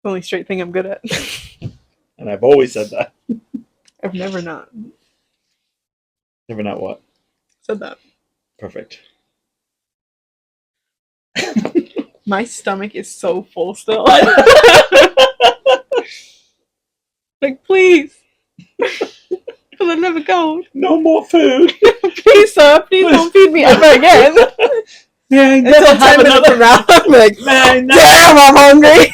the only straight thing I'm good at. And I've always said that. I've never not Never not what? said that. Perfect. My stomach is so full still. Like, please. Because I never go. No more food. Please, sir. Please don't feed me ever again. May I never Until 10 have minutes from another? now, I'm like, May I never... damn, I'm hungry.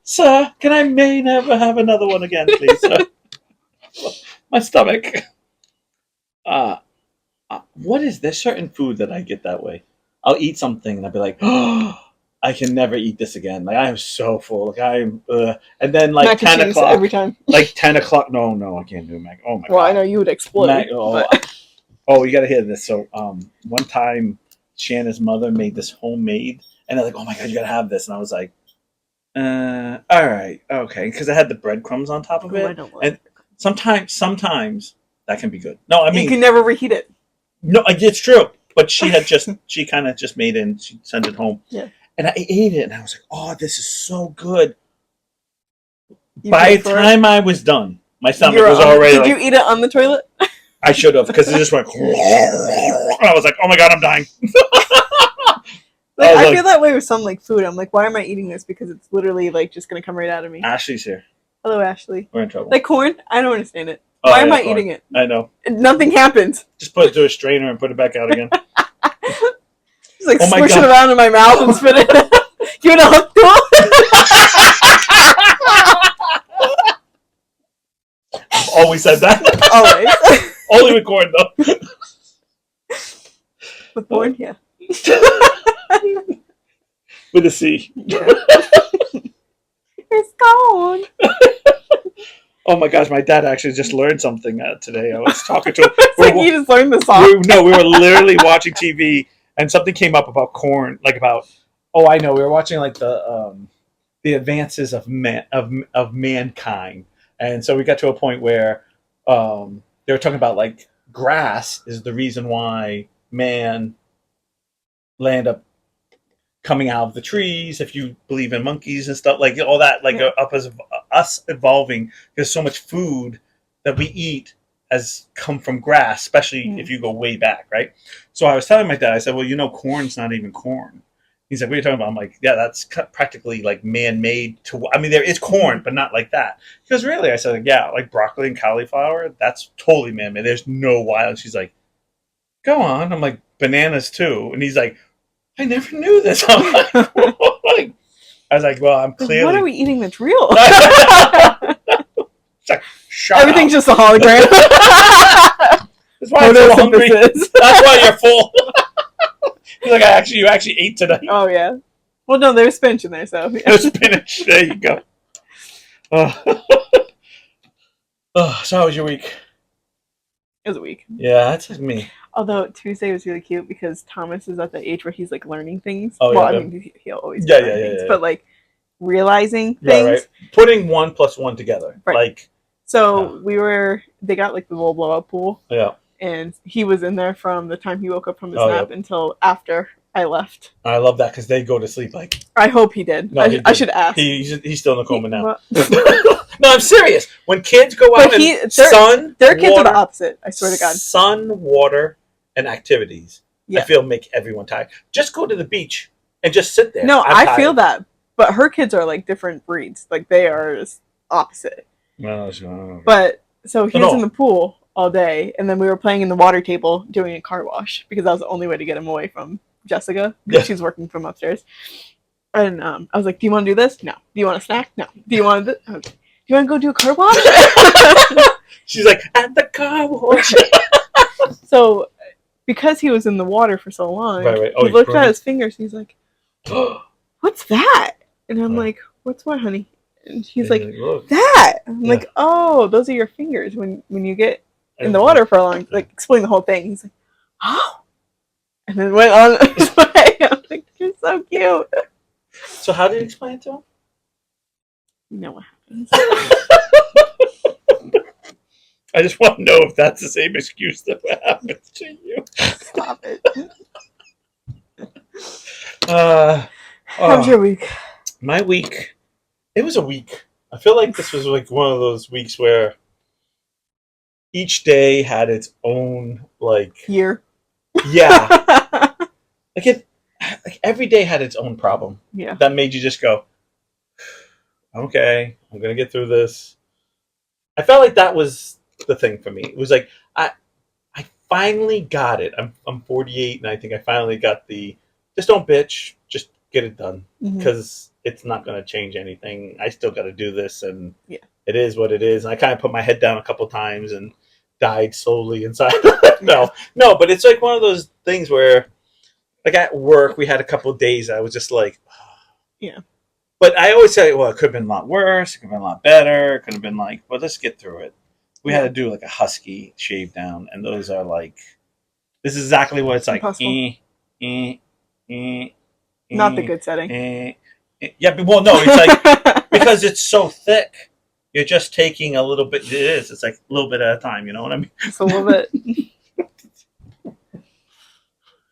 Sir, can I may never have another one again, please, sir? My stomach. What is there? Certain food that I get that way. I'll eat something and I'll be like, oh, I can never eat this again. Like, I am so full. Like, I'm, and then like Mac 10 and cheese o'clock. every time. Like 10 o'clock. No, I can't do mac. Oh my god. Well, I know you would explode. Oh, you gotta hear this. So, one time, Shanna's mother made this homemade, and they're like, "Oh my god, you gotta have this!" And I was like, all right, okay," because it had the breadcrumbs on top of it. I don't like and sometimes that can be good. No, I mean, you can never reheat it. No, it's true. But she kind of just made it and she sent it home. Yeah. And I ate it and I was like, "Oh, this is so good." By the time I was done, my stomach was already. Did you eat it on the toilet? I should have, because it just went. And I was like, "Oh my god, I'm dying." I feel that way with some like food. I'm like, why am I eating this? Because it's literally like just gonna come right out of me. Ashley's here. Hello, Ashley. We're in trouble. Like corn, I don't understand it. Why am I eating it? I know. Nothing happens. Just put it through a strainer and put it back out again. Just like squish it around in my mouth and spit it. Give it a hook to it. Always said that. Always. Only with corn though. With corn, yeah. With a C. Yeah. It's gone. Oh my gosh, my dad actually just learned something today. I was talking to him. It's like you just learned the song. We were literally watching TV and something came up about corn, like about, oh, I know, we were watching like the advances of mankind. And so we got to a point where they were talking about like grass is the reason why man land up coming out of the trees, if you believe in monkeys and stuff, like all that, like up as us evolving. There's so much food that we eat has come from grass, especially if you go way back, right? So I was telling my dad, I said, well, corn's not even corn. He's like, what are you talking about? I'm like, yeah, that's practically like man-made. I mean, there is corn, but not like that. He goes, really? I said, like, yeah, like broccoli and cauliflower, that's totally man-made. There's no wild. She's like, go on. I'm like, bananas too. And he's like, I never knew this. I'm like, I was like, well, I'm clearly. What are we eating that's real? It's like, shut Everything's up. just a hologram. That's why I'm so hungry. That's why you're full. He's like, you actually ate today. Oh, yeah. Well, no, there's spinach in there, so. Yeah. There's spinach. There you go. So how was your week? It was a week. Yeah, that's like me. Although Tuesday was really cute because Thomas is at the age where he's like learning things. Oh, well, yeah, I mean, he'll always be learning things, but like realizing things. Right. Putting 1 + 1 together. Right. Like. So they got like the little blow up pool. Yeah. And he was in there from the time he woke up from his nap until after I left. I love that because they go to sleep like. I hope he did. No, I should ask. He's still in the coma now. No, I'm serious. When kids go out and their kids are the opposite. I swear to God. Sun, water, and activities. Yeah. I feel make everyone tired. Just go to the beach and just sit there. No, I feel that, but her kids are like different breeds. Like they are just opposite. No, sure. But so he was in the pool all day, and then we were playing in the water table doing a car wash because that was the only way to get him away from Jessica. Yeah. She's working from upstairs. And I was like, do you want to do this? No. Do you want a snack? No. Do you want to okay. Do you want to go do a car wash? She's like, at the car wash. So because he was in the water for so long, he looked at his fingers and he's like, what's that? And I'm like, what's what, honey? And he's like, that. I'm like, oh, those are your fingers when you get in the water for a long time. Like, explain the whole thing. He's like, oh. And then went on his way. I'm like, you're so cute. So how did you explain it to him? You know what happens. I just want to know if that's the same excuse that happens to you. Stop it. How was your week? My week It was a week. I feel like this was like one of those weeks where each day had its own like year. Yeah. like every day had its own problem. Yeah. That made you just go, okay, I'm gonna get through this. I felt like that was the thing for me. It was like I finally got it. I'm 48 and I think I finally got the just don't bitch, just get it done because it's not going to change anything. I still got to do this and it is what it is. And I kind of put my head down a couple times and died slowly inside. no, but it's like one of those things where like at work we had a couple of days I was just like yeah. But I always say, well, it could have been a lot worse. It could have been a lot better. It could have been like, well, let's get through it. We had to do like a husky shave down, and those are like, this is exactly what it's like. Not the good setting. Yeah, but, well, no, it's like because it's so thick. You're just taking a little bit. It is. It's like a little bit at a time. You know what I mean? Just a little bit.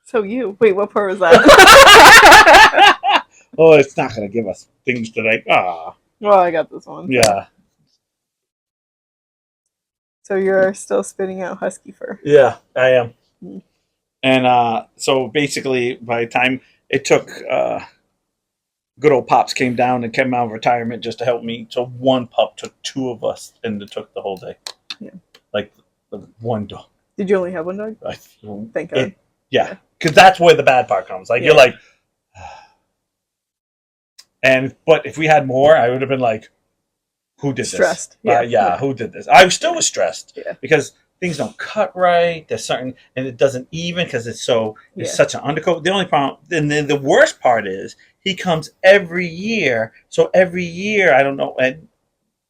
So wait, what part was that? Oh, it's not going to give us things to like. Well, I got this one. Yeah. So you're still spitting out husky fur. Yeah, I am. And so basically, by the time it took, good old Pops came down and came out of retirement just to help me. So one pup took two of us, and it took the whole day. Yeah. Like one dog. Did you only have one dog? Thank God. Yeah, because that's where the bad part comes. Like you're like, but if we had more, I would have been like, who did stressed. this? Who did this? I still was stressed because things don't cut right. There's certain, and it doesn't even because it's such an undercoat. The only problem, and then the worst part is he comes every year. So every year, I don't know, and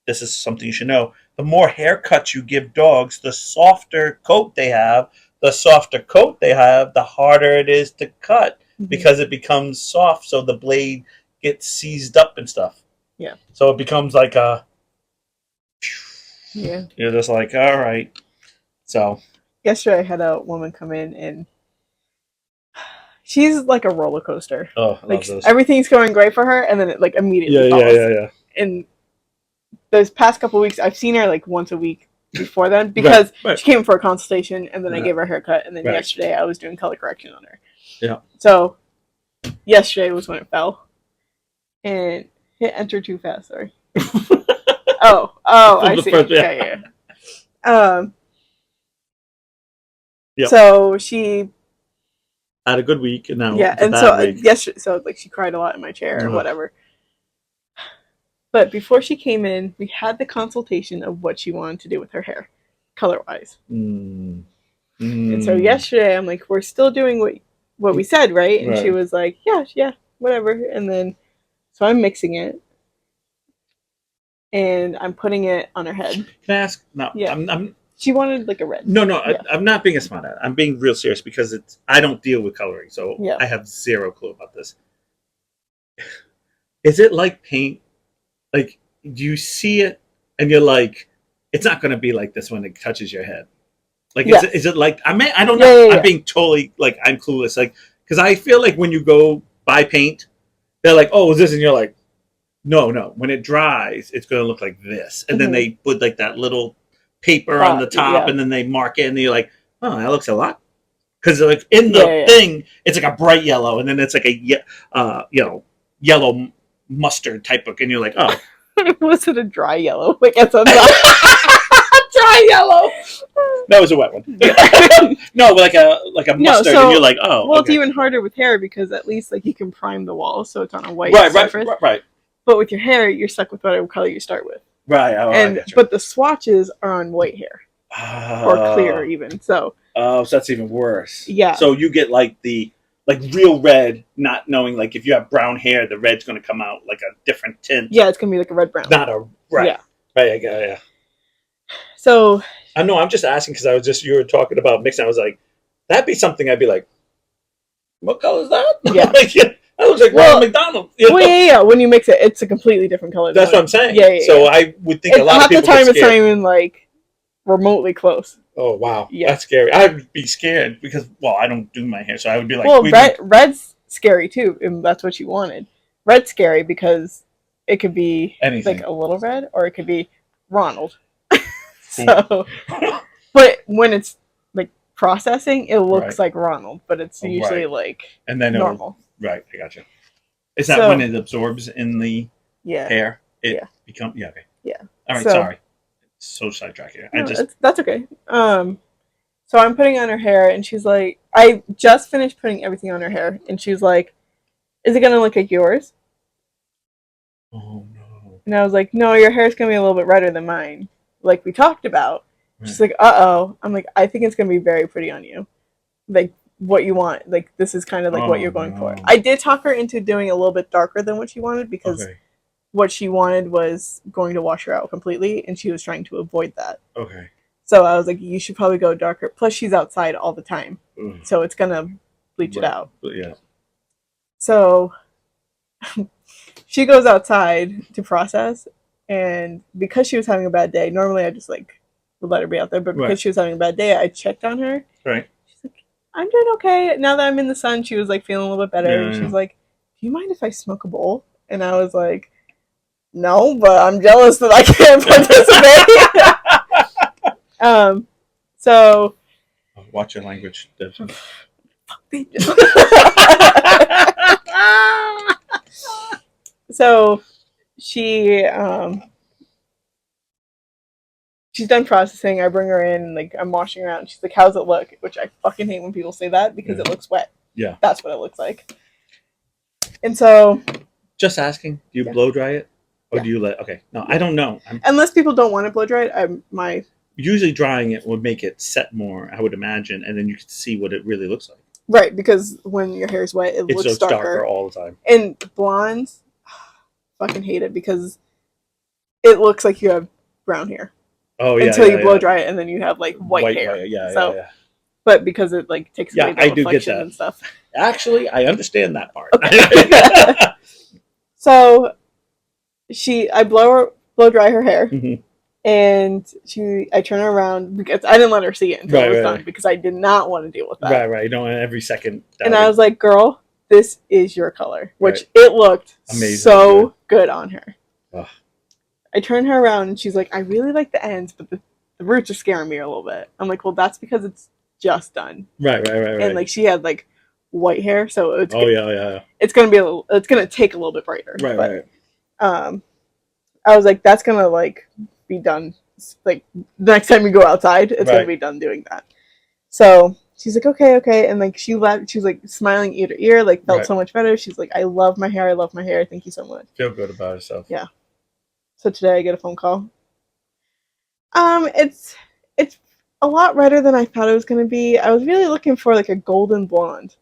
this is something you should know. The more haircuts you give dogs, the softer coat they have. The softer coat they have, the harder it is to cut because it becomes soft. So the blade gets seized up and stuff. Yeah. So it becomes like a. Yeah. You're just like, all right. So. Yesterday I had a woman come in and she's like a roller coaster. Oh, I like love those. Everything's going great for her and then it like immediately falls. Yeah. And those past couple of weeks, I've seen her like once a week before then because she came for a consultation and then I gave her a haircut and then yesterday I was doing color correction on her. Yeah. So yesterday was when it fell and hit enter too fast. Sorry. Oh, I see. Yeah. Yep. So she had a good week, and now and so yesterday, so like she cried a lot in my chair or whatever. But before she came in, we had the consultation of what she wanted to do with her hair, color wise. And so yesterday, I'm like, we're still doing what we said, right? And she was like, yeah, whatever. And then so I'm mixing it. And I'm putting it on her head. Can I ask? No. Yeah. She wanted like a red. No. I'm not being a smart ass. I'm being real serious because I don't deal with coloring, so I have zero clue about this. Is it like paint? Like, do you see it and you're like, it's not going to be like this when it touches your head? Like, is it like? I don't know. I'm being totally like I'm clueless. Like, because I feel like when you go buy paint, they're like, oh, is this? And you're like. No. When it dries, it's going to look like this. And then they put like that little paper on the top and then they mark it and you're like, oh, that looks a lot. Because like in the thing, it's like a bright yellow and then it's like a, yellow mustard type of, and you're like, oh. Was it a dry yellow? Like it's a dry yellow. No, it was a wet one. No, like a mustard and you're like, oh. Well, it's even harder with hair because at least like you can prime the wall so it's on a white surface. Right. But with your hair, you're stuck with whatever color you start with. Right. But the swatches are on white hair. Or clear even. So that's even worse. Yeah. So you get like the real red, not knowing like if you have brown hair, the red's gonna come out like a different tint. Yeah, it's gonna be like a red brown. Not a Yeah. Right, yeah. So I know I'm just asking because you were talking about mixing. I was like, that'd be something I'd be like, what color is that? Yeah. That looks like Ronald McDonald. Yeah. When you mix it, it's a completely different color. That's what I'm saying. Yeah. So I would think a lot of people. Half the time, it's not even like remotely close. Oh wow, that's scary. I'd be scared because I don't do my hair, so I would be like, well, red's scary too, and that's what you wanted. Red's scary because it could be anything, like a little red, or it could be Ronald. So, but when it's like processing, it looks like Ronald, but it's usually like and then normal. Right, I gotcha. Is that when it absorbs in the hair? It becomes okay. Yeah. All right, sorry. So sidetracked here. No, that's okay. So I'm putting on her hair, and she's like, I just finished putting everything on her hair, and she's like, "Is it gonna look like yours?" Oh no. And I was like, "No, your hair's gonna be a little bit redder than mine, like we talked about." Right. She's like, "Uh-oh." I'm like, "I think it's gonna be very pretty on you, like what you want. Like this is kind of like what you're going for." I did talk her into doing a little bit darker than what she wanted because what she wanted was going to wash her out completely, and she was trying to avoid that. Okay. So I was like, you should probably go darker. Plus, she's outside all the time, so it's gonna bleach it out. Yeah. So she goes outside to process, and because she was having a bad day, normally I just like would let her be out there, but because she was having a bad day, I checked on her. Right. She's like, "I'm doing okay." Now that I'm in the sun, she was like feeling a little bit better. Yeah. She's like, "Do you mind if I smoke a bowl?" And I was like, "No, but I'm jealous that I can't participate." So watch your language. So she's done processing. I bring her in, like I'm washing her out, and she's like, "How's it look?" Which I fucking hate when people say that because it looks wet. Yeah, that's what it looks like. And so, just asking, do you blow dry it, or do you let? Okay, no, I don't know. Unless people don't want to blow dry it, usually drying it would make it set more, I would imagine, and then you can see what it really looks like. Right, because when your hair is wet, it looks darker all the time. And blondes, fucking hate it because it looks like you have brown hair. Oh yeah. Until you blow dry it, and then you have like white hair. Yeah. But because it like takes away the reflection and stuff. Actually, I understand that part. Okay. So I blow dry her hair. Mm-hmm. And I turn her around because I didn't let her see it until it was done because I did not want to deal with that. Right. You don't want every second. And I was like, "Girl, this is your color," which it looked amazing, so good on her. Ugh. I turn her around and she's like, "I really like the ends, but the roots are scaring me a little bit." I'm like, "Well, that's because it's just done." Right. And like she had like white hair, so it's yeah. It's gonna take a little bit brighter. Right. I was like, "That's gonna like be done like the next time we go outside. It's gonna be done doing that." So she's like, okay, and like she laughed. She was like smiling ear to ear, like felt so much better. She's like, "I love my hair. Thank you so much." Feel good about herself. Yeah. So today I get a phone call. It's a lot redder than I thought it was gonna be. I was really looking for like a golden blonde.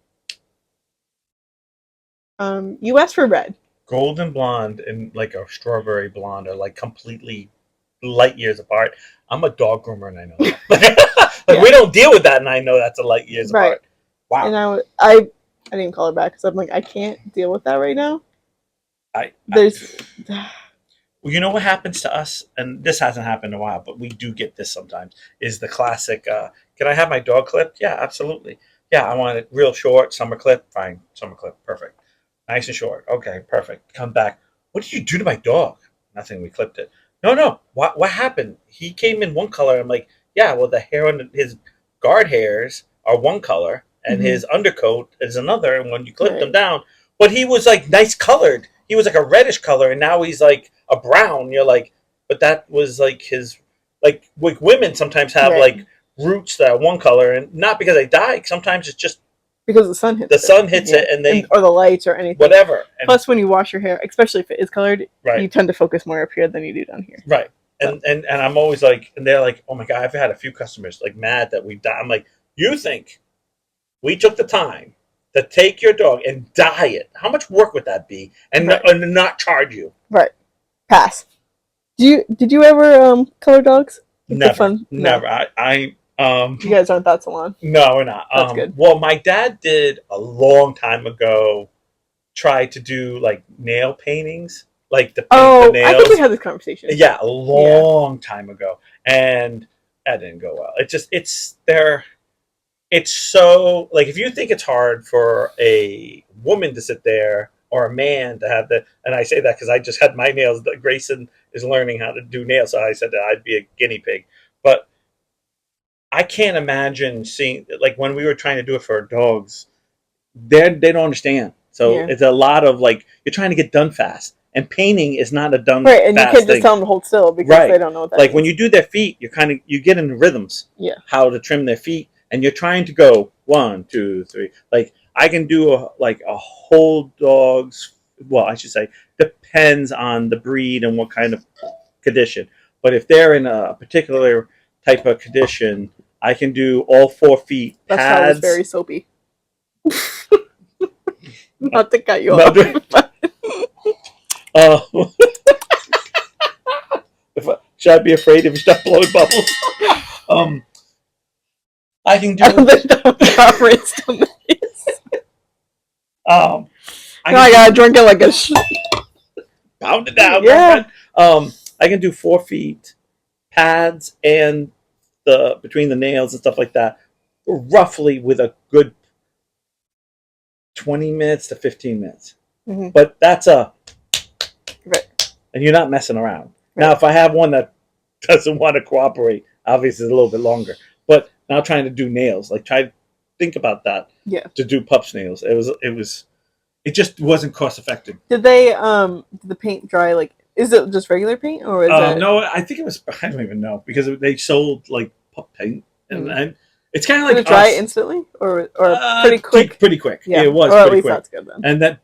You asked for red. Golden blonde and like a strawberry blonde are like completely light years apart. I'm a dog groomer and I know that. We don't deal with that, and I know that's a light years apart. Wow. And I didn't call her back because I'm like, I can't deal with that right now. Well, you know what happens to us, and this hasn't happened in a while, but we do get this sometimes, is the classic, can I have my dog clipped? Yeah, absolutely. Yeah, I want it real short, summer clip. Fine, summer clip, perfect. Nice and short. Okay, perfect. Come back. What did you do to my dog? Nothing, we clipped it. No. What happened? He came in one color. I'm like, yeah, well, the hair on his guard hairs are one color, and his undercoat is another, and when you clip them down, but he was like nice colored. He was like a reddish color, and now he's like a brown. You're like, but that was like his, like women sometimes have like roots that are one color, and not because they dye. Sometimes it's just because the sun hits it, and or the lights or anything, whatever. And plus, when you wash your hair, especially if it is colored, you tend to focus more up here than you do down here. Right. So. And I'm always like, and they're like, "Oh my God," I've had a few customers like mad that we dye. I'm like, you think we took the time to take your dog and dye it? How much work would that be? And not charge you? Right. Pass. Did you ever color dogs? Never. Never. No. You guys aren't that salon. No, we're not. That's good. Well, my dad did a long time ago. Try to do like nail paintings, like the nails. I think we had this conversation. Yeah, a long time ago, and that didn't go well. It's so like if you think it's hard for a woman to sit there or a man to have that. And I say that because I just had my nails. Grayson is learning how to do nails, so I said that I'd be a guinea pig. But I can't imagine seeing, like, when we were trying to do it for our dogs, they don't understand. So it's a lot of, like, you're trying to get done fast, and painting is not a done right, and fast you can't just thing. tell them to hold still because they don't know what that like means. When you do their feet, you get in rhythms. Yeah. How to trim their feet, and you're trying to go 1, 2, 3. Like, I can do a whole dog's. Well, I should say depends on the breed and what kind of condition. But if they're in a particular type of condition, I can do all 4 feet. That's how it's very soapy. Not to cut you off. Should I be afraid if you start blowing bubbles? I can do. I gotta drink it like a. Pound it down. Yeah. I can do 4 feet, pads, and between the nails and stuff like that, roughly with a good 20 minutes to 15 minutes. Mm-hmm. But that's right. And you're not messing around. Right. Now, if I have one that doesn't want to cooperate, obviously it's a little bit longer. But now trying to do nails, like, try to think about that. Yeah. To do pups nails, it just wasn't cost effective. Did the paint dry, like, is it just regular paint or is it? No, I think it was. I don't even know because they sold like pup paint, and it's kind of like. Did it dry instantly or pretty quick? Pretty quick. Yeah, it was. Or at least quick. That's good then.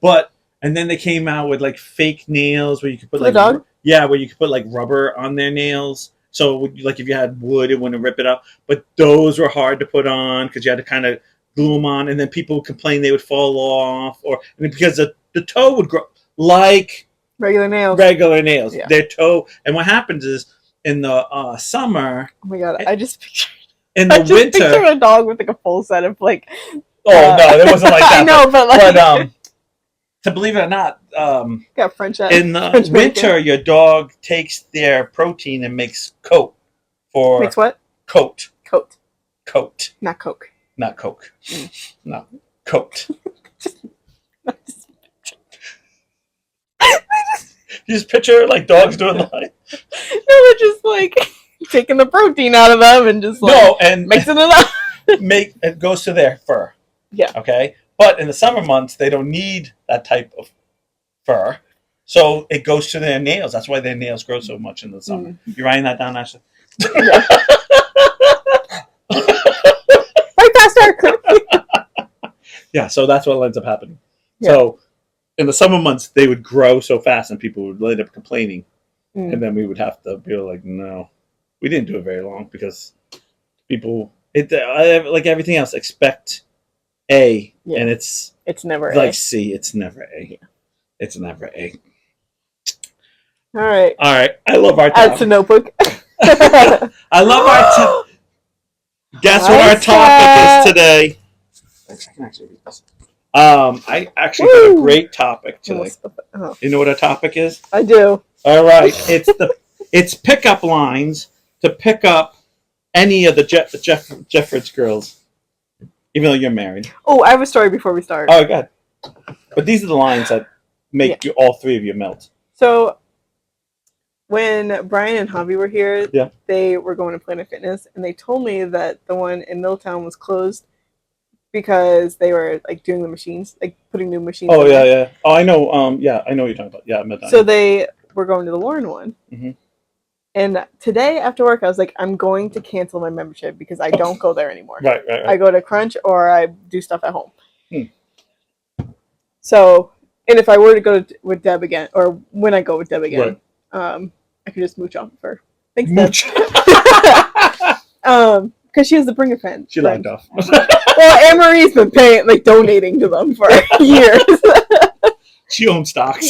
And then they came out with like fake nails where you could put like dog? where you could put like rubber on their nails. So like if you had wood, it wouldn't rip it up. But those were hard to put on because you had to kind of glue them on, and then people would complain they would fall off, because the toe would grow like regular nails. Yeah. Their toe, and what happens is in the summer. Oh my god! I just pictured winter a dog with like a full set of like. Oh no, it wasn't like that. I know, but to believe it or not, got French in the French winter, bacon. Your dog takes their protein and makes coat for. Makes what? Coat. Coat. Not Coke. Not Coke. No. Coat. You just picture like dogs doing like. No, they're just like taking the protein out of them and just mixing it up. It goes to their fur. Yeah. Okay. But in the summer months, they don't need that type of fur, so it goes to their nails. That's why their nails grow so much in the summer. You writing that down, Ashley? Yeah. Right faster. Yeah. So that's what ends up happening. Yeah. So. In the summer months, they would grow so fast, and people would end up complaining, and then we would have to be like, "No, we didn't do it very long because people, like everything else, expect A, and it's never like A. C. It's never A. Yeah. It's never A. All right. I love our topic. Add to notebook. I love our topic. Guess what our topic is today? I can actually read this. I actually got a great topic today. Oh. You know what a topic is? I do. All right, it's pickup lines to pick up any of the Jeffridge girls, even though you're married. Oh, I have a story before we start. Oh, good. But these are the lines that make you all three of you melt. So, when Brian and Javi were here, they were going to Planet Fitness, and they told me that the one in Middletown was closed. Because they were like doing the machines, like putting new machines. Oh yeah, yeah. Oh, I know. I know what you're talking about. Yeah, Midnight. So they were going to the Warren one, and today after work, I was like, I'm going to cancel my membership because I don't go there anymore. Right. I go to Crunch or I do stuff at home. So, and if I were to go with Deb again, or when I go with Deb again, I could just mooch off of her. Thanks, mooch. Deb. Because she has the Bring a Friend. She logged off. Well, Anne-Marie's been donating to them for years. She owns stocks.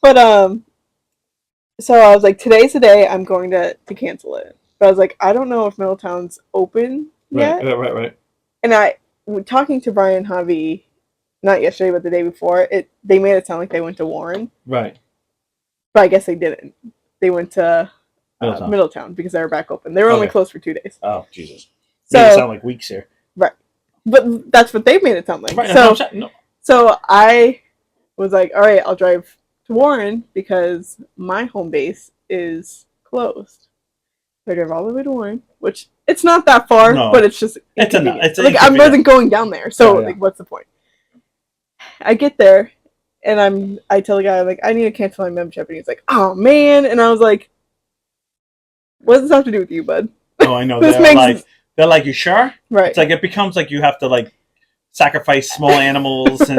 But, so I was like, today's the day I'm going to cancel it. But I was like, I don't know if Middletown's open yet. Right. And talking to Brian and Javi, not yesterday, but the day before, they made it sound like they went to Warren. Right. But I guess they didn't. They went to Middletown because they were back open. They were only closed for 2 days. Oh, Jesus. Made it sound like weeks here. Right. But that's what they made it sound like. Right. So I was like, all right, I'll drive to Warren because my home base is closed. So I drove all the way to Warren, which it's not that far, but it's just inconvenient. It's like I wasn't going down there, so like, what's the point? I get there, and I tell the guy, like, I need to cancel my membership, and he's like, oh man, and I was like, what does this have to do with you, bud? Oh, I know. They're like, you sure? Right. It's like it becomes like you have to like sacrifice small animals, and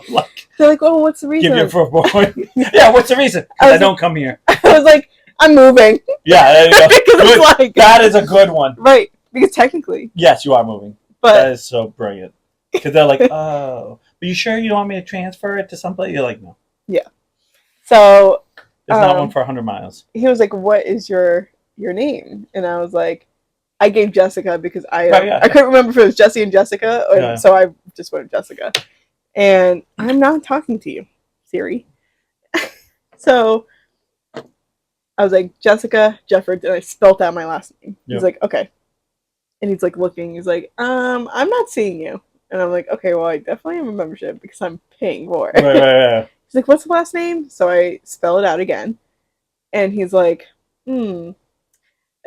like they're like, oh, what's the reason? Give you for a boy. Yeah, what's the reason? Because I don't come here. I was like, I'm moving. Yeah, there you go. Because it's like, that is a good one. Right. Because technically. Yes, you are moving. But that is so brilliant. Because they're like, oh, are you sure you don't want me to transfer it to someplace? You're like, no. Yeah. So. There's not one for 100 miles. He was like, what is your name? And I was like, I gave Jessica because I couldn't remember if it was Jesse and Jessica. So I just went with Jessica. And I'm not talking to you, Siri. So I was like, Jessica Jeffords, and I spelt out my last name. Yep. He's like, okay. And he's like looking. He's like, I'm not seeing you. And I'm like, okay, well, I definitely have a membership because I'm paying for it. Right. He's like, what's the last name? So I spell it out again. And he's like, it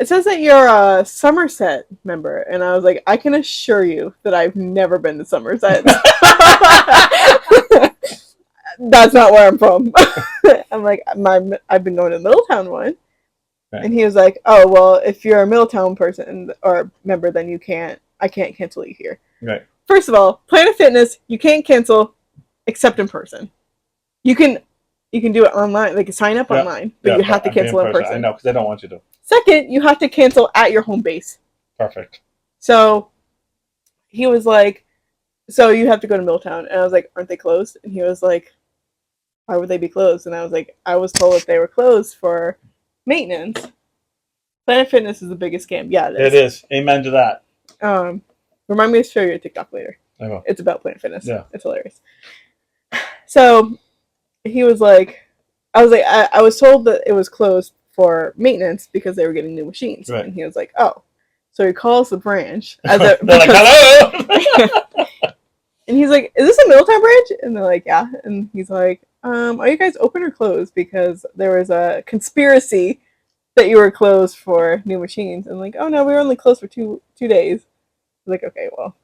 says that you're a Somerset member. And I was like, I can assure you that I've never been to Somerset. That's not where I'm from. I'm like, I've been going to the Middletown one. Right. And he was like, oh, well, if you're a Middletown person or member, then I can't cancel you here. Right. First of all, Planet Fitness, you can't cancel except in person. You can do it online, like sign up online, but you have to cancel in person. I know, because they don't want you to. Second, you have to cancel at your home base. Perfect. So he was like, so you have to go to Middletown. And I was like, aren't they closed? And he was like, why would they be closed? And I was like, I was told that they were closed for maintenance. Planet Fitness is the biggest scam. Yeah, it is. It is. Amen to that. Remind me to show you a TikTok later. I will. It's about Planet Fitness. Yeah. It's hilarious. So he was like, I was told that it was closed for maintenance because they were getting new machines. Right. And he was like, oh. So he calls the branch. They're like, hello! And he's like, is this a Middletown branch? And they're like, yeah. And he's like, are you guys open or closed? Because there was a conspiracy that you were closed for new machines. And like, oh no, we were only closed for two days. I was like, okay, well.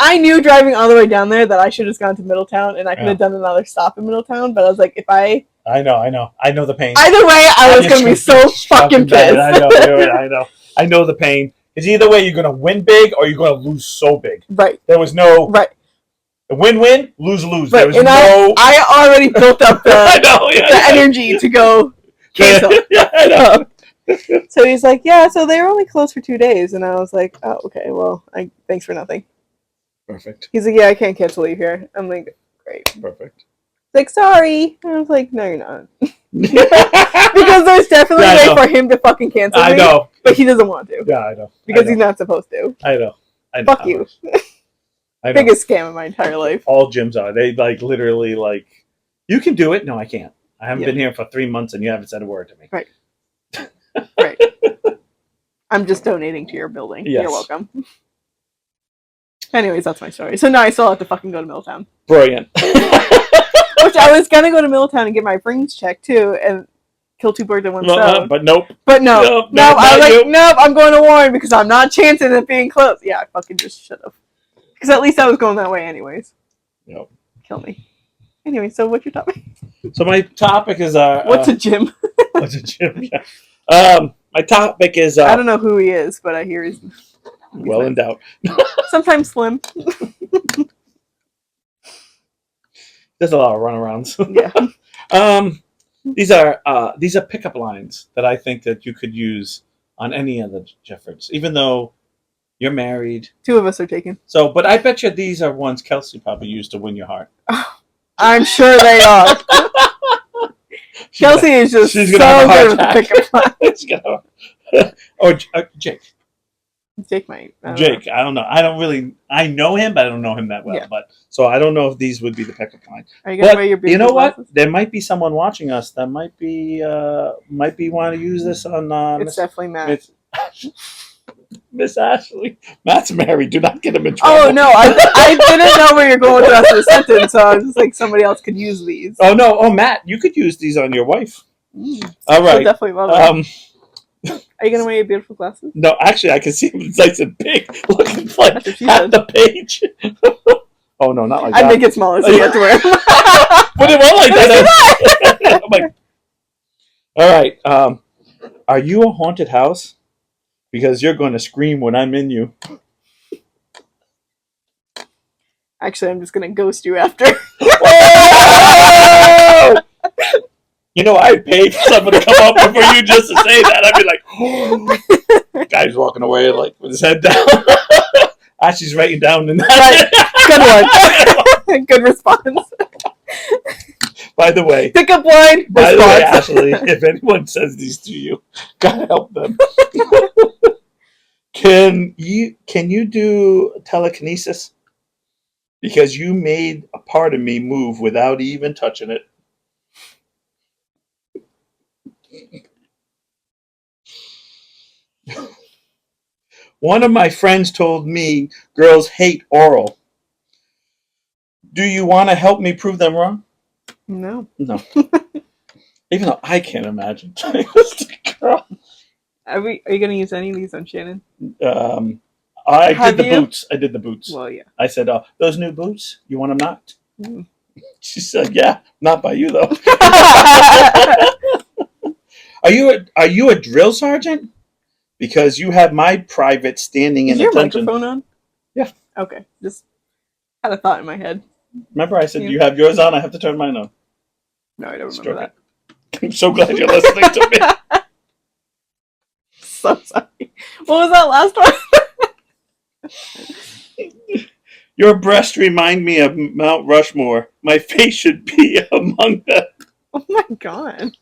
I knew driving all the way down there that I should have gone to Middletown and I could have done another stop in Middletown. But I was like, if I know the pain. Either way, I was going to be so fucking pissed. I know the pain. Because either way, you're going to win big or you're going to lose so big. Right. There was no... Right. Win-win, lose-lose. Right. There was I already built up the energy to go cancel. I know. So he's like, yeah, so they were only closed for 2 days. And I was like, oh, okay, well, thanks for nothing. Perfect. He's like, yeah, I can't cancel you here. I'm like, great. Perfect. Like, sorry. And I was like, no, you're not. Because there's definitely a way for him to fucking cancel me. I know. But he doesn't want to. Yeah, I know. Because he's not supposed to. I know. Fuck you. Biggest scam of my entire life. All gyms are. They literally you can do it. No, I can't. I haven't been here for 3 months and you haven't said a word to me. Right. Right. I'm just donating to your building. Yes. You're welcome. Anyways, that's my story. So now I still have to fucking go to Middletown. Brilliant. Which I was gonna go to Middletown and get my brains checked too, and kill two birds in one stone. But nope. But no. I was like, nope. I'm going to Warren because I'm not chancing it being closed. Yeah, I fucking just should have. Because at least I was going that way anyways. Yep. Kill me. Anyway, so what's your topic? So my topic is what's a gym? What's a gym? Yeah. My topic is I don't know who he is, but I hear he's well in doubt. Sometimes slim. There's a lot of runarounds. Yeah. These are pickup lines that I think that you could use on any of the Jeffords, even though you're married. 2 of us are taken. So, but I bet you these are ones Kelsey probably used to win your heart. I'm sure they are. Kelsey is just so good with the pickup lines. Or Jake. Jake might. Jake, I don't know. I know him, but I don't know him that well. Yeah. But so I don't know if these would be the pickup line. Are you gonna wear your you know what? Glasses? There might be someone watching us that might be want to use this on. It's definitely Matt. Miss Ashley. Matt's married. Do not get him in trouble. Oh, no. I didn't know where you're going with the rest of the sentence, so I was just like, somebody else could use these. Oh, no. Oh, Matt, you could use these on your wife. All right. Definitely love it. Are you going to wear your beautiful glasses? No, actually, I can see them. It's nice and big. Looking like half the page. Oh, no, not like that. I'd make it smaller so you have to wear them. Put it on like that. I'm like, all right. Are you a haunted house? Because you're going to scream when I'm in you. Actually, I'm just going to ghost you after. Oh! You know, I'd pay for someone to come up before you just to say that. I'd be like, oh. Guy's walking away like with his head down. Ashley's writing down the Right. Good one. Good response. By the way, pickup line. By the way, Ashley, if anyone says these to you, gotta help them. Can you do telekinesis? Because you made a part of me move without even touching it. One of my friends told me girls hate oral. Do you want to help me prove them wrong? No. No. Even though I can't imagine. Girl. Are you going to use any of these on Shannon? I did the boots. Well, yeah. I said, those new boots, you want them knocked? Mm. She said, yeah, not by you, though. Are you a drill sergeant? Because you have my private standing in attention. Is your microphone on? Yeah. Okay. Just had a thought in my head. Remember I said you have yours on? I have to turn mine on. No, I don't remember that. I'm so glad you're listening to me. So sorry. What was that last one? Your breasts remind me of Mount Rushmore. My face should be among them. Oh my god.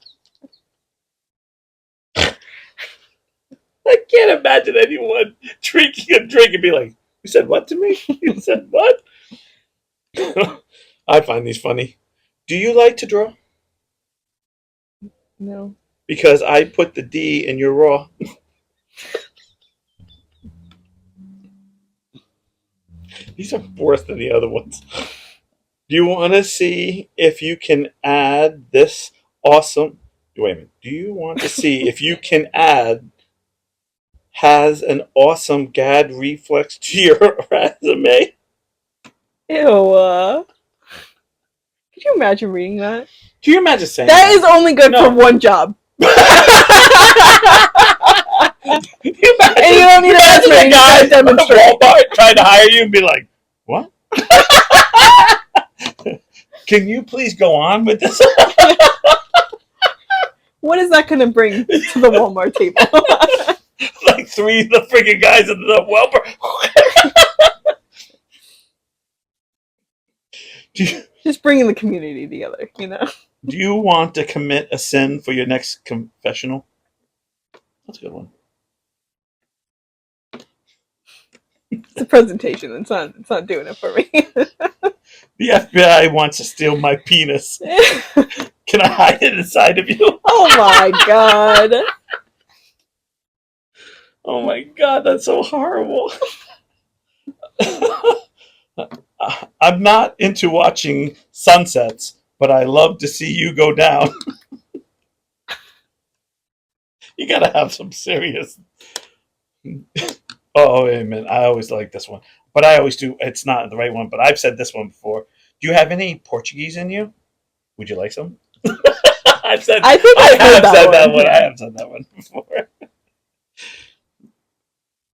I can't imagine anyone drinking a drink and be like, you said what to me? You said what? I find these funny. Do you like to draw? No. Because I put the D in your raw. These are worse than the other ones. Do you want to see if you can add this awesome... Wait a minute. Do you want to see if you can add... has an awesome GAD reflex to your resume? Ew. Could you imagine reading that? Can you imagine saying that? That is only good for one job. You imagine, and you don't need a guy at Walmart trying to hire you and be like, what? Can you please go on with this? What is that going to bring to the Walmart table? Like three of the freaking guys in the Walmart. Just bringing the community together, you know? Do you want to commit a sin for your next confessional? That's a good one. It's a presentation. It's not doing it for me. The FBI wants to steal my penis. Can I hide it inside of you? Oh my god. Oh my god, that's so horrible. I'm not into watching sunsets, but I love to see you go down. You gotta have some serious... Oh, wait a minute. I always like this one. But I always do. It's not the right one, but I've said this one before. Do you have any Portuguese in you? Would you like some? I have said that one. I have said that one before.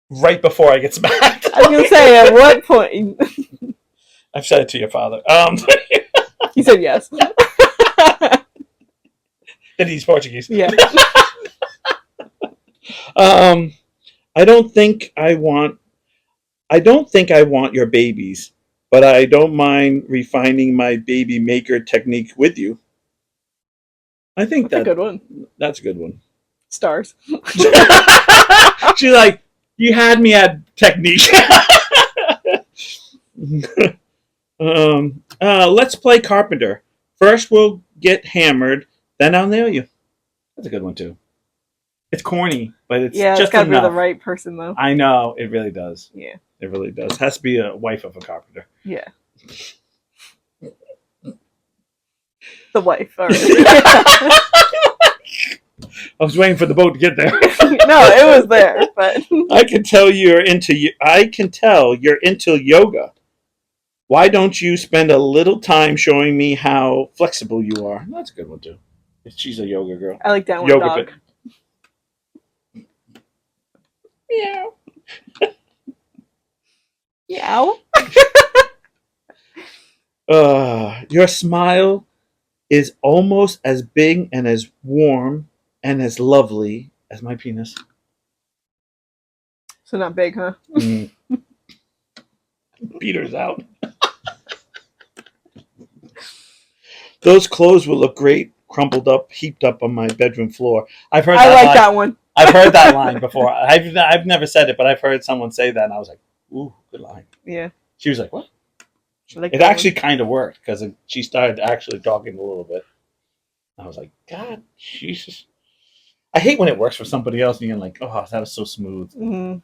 Right before I get smacked. I was going to say, at what point? I've said it to your father. He said yes. That he's Portuguese. Yeah. I don't think I want your babies, but I don't mind refining my baby maker technique with you. I think that's a good one. That's a good one. Stars. She's like, you had me at technique. Let's play carpenter. First we'll get hammered, then I'll nail you. That's a good one too. It's corny, but it's just it's gotta be the right person though. I know it really does. Yeah, it really does. It has to be a wife of a carpenter. Yeah, the wife. All right. I was waiting for the boat to get there. No, it was there, but I can tell you're into yoga. Why don't you spend a little time showing me how flexible you are? That's a good one too. She's a yoga girl. I like downward dog. Meow. Meow. Your smile is almost as big and as warm and as lovely as my penis. So not big, huh? Peter's out. Those clothes will look great, crumpled up, heaped up on my bedroom floor. I've heard. That one. I've heard that line before. I've never said it, but I've heard someone say that, and I was like, "Ooh, good line." Yeah. She was like, "What?" It actually kind of worked because she started actually talking a little bit. I was like, "God, Jesus." I hate when it works for somebody else, and you're like, "Oh, that was so smooth." Mm-hmm.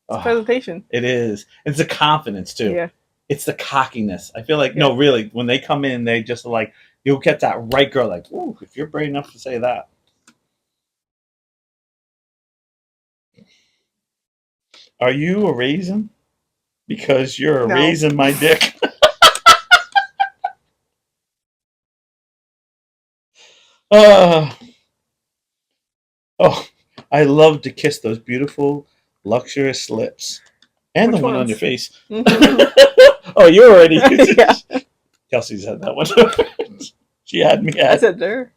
It's presentation. It is. It's the confidence too. Yeah. It's the cockiness. I feel like no, really, when they come in, they just like you'll get that right girl. Like, ooh, if you're brave enough to say that. Are you a raisin? Because you're a raisin, my dick. I love to kiss those beautiful, luxurious lips. And the one on your face. Mm-hmm. Oh, you already. Yeah. Kelsey said that one. She had me at. I said there.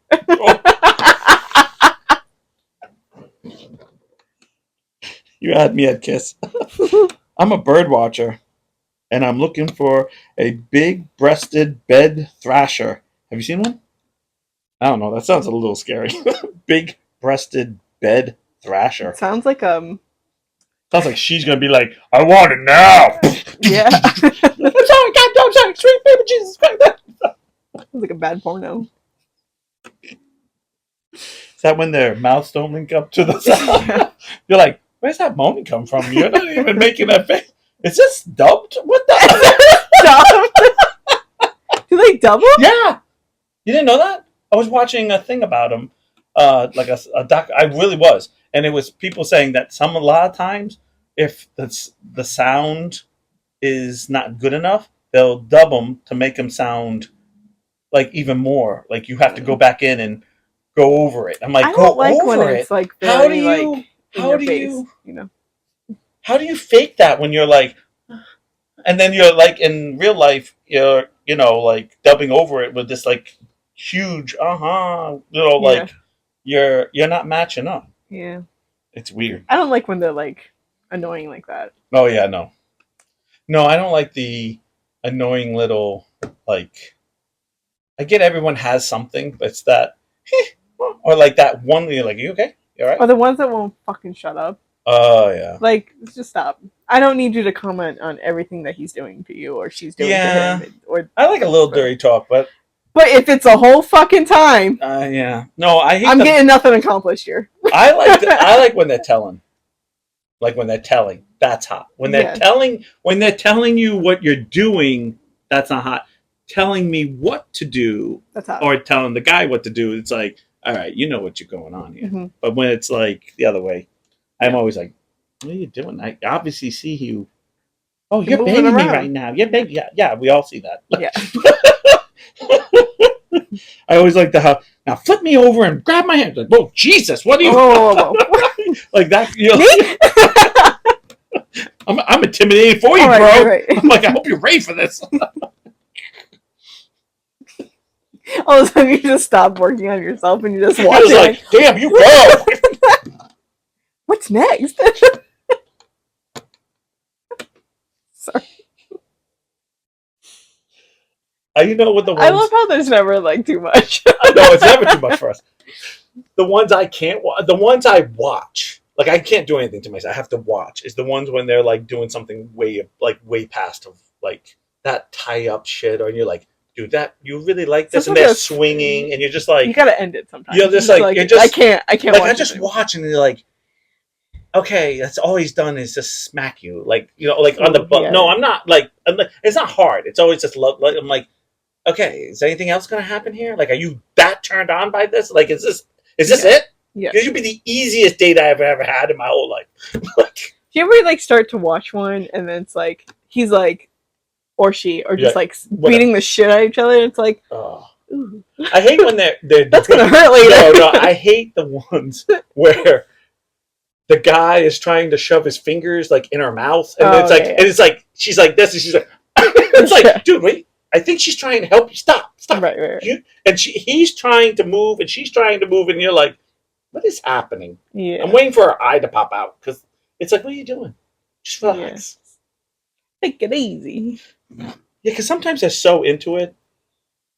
You had me at kiss. I'm a bird watcher, and I'm looking for a big breasted bed thrasher. Have you seen one? I don't know. That sounds a little scary. Big breasted bed thrasher. It sounds like Sounds like she's gonna be like, I want it now. Yeah. I'm sorry, God, I'm sorry, sweet baby Jesus Christ. Sounds like a bad porno. Is that when their mouths don't link up to the sound? Yeah. You're like, where's that moaning come from? You're not even making that face. Is this dubbed? What the? Dubbed? Do they double? Yeah. You didn't know that? I was watching a thing about them, like a doc. I really was, and it was people saying that a lot of times, if the sound is not good enough, they'll dub them to make them sound like even more. Like you have to go back in and go over it. I'm like, I don't like when it's like very, how do you? Like, how do you? You know? How do you fake that when you're like, and then you're like in real life, you're like dubbing over it with this like huge like you're not matching up. Yeah, it's weird. I don't like when they're like annoying like that. Oh yeah, no, I don't like the annoying little like. I get everyone has something, but it's that or like that one you're like, you okay? You all right? Or the ones that won't fucking shut up. Oh yeah. Like, just stop. I don't need you to comment on everything that he's doing to you or she's doing to him. Or I like a little dirty talk, but if it's a whole fucking time, yeah. No, I'm getting nothing accomplished here. I like when they're telling. Like when they're telling, that's hot. When they're telling you what you're doing, that's not hot. Telling me what to do, that's hot. Or telling the guy what to do, it's like, all right, you know what you're going on here. Mm-hmm. But when it's like the other way, I'm always like, what are you doing? I obviously see you. Oh, you're banging me right now. You're banging. Yeah, we all see that. Yeah. I always like to have, now flip me over and grab my hand. Like, whoa, Jesus, what are you? Whoa. Like that. I'm intimidated for you, bro. Right. I'm like, I hope you're ready for this. All of a sudden, you just stop working on yourself and you just watch it. Like, damn, you go. What's next? Sorry. You know what the ones... I love how there's never like too much. No, it's never too much for us. The ones I can't watch, the ones I watch, like I can't do anything to myself. I have to watch. Is the ones when they're like doing something way past of like that tie up shit, or you're like, dude, that you really like this, and they're swinging, and you're just like, you gotta end it sometimes. You're just like you're just, I can't. Like watch I just watch, and you're like, okay, that's all he's done is just smack you, like like on the butt. Yeah. No, I'm not like it's not hard. It's always just love. Like I'm like, okay, is anything else gonna happen here? Like, are you that turned on by this? Like, is this it? Yeah, this would be the easiest date I've ever had in my whole life. Like, do you ever like start to watch one, and then it's like he's like, or she, or just like beating the shit out of each other? And it's like, ooh. I hate when they're that's gonna hurt later. No, I hate the ones where the guy is trying to shove his fingers like in her mouth, and it's like, and it's like she's like this, and she's like, it's like, dude, wait, I think she's trying to help you. Stop. Right. And he's trying to move, and she's trying to move, and you're like, what is happening? Yeah, I'm waiting for her eye to pop out because it's like, what are you doing? Just relax. Take it easy. Yeah, because sometimes they're so into it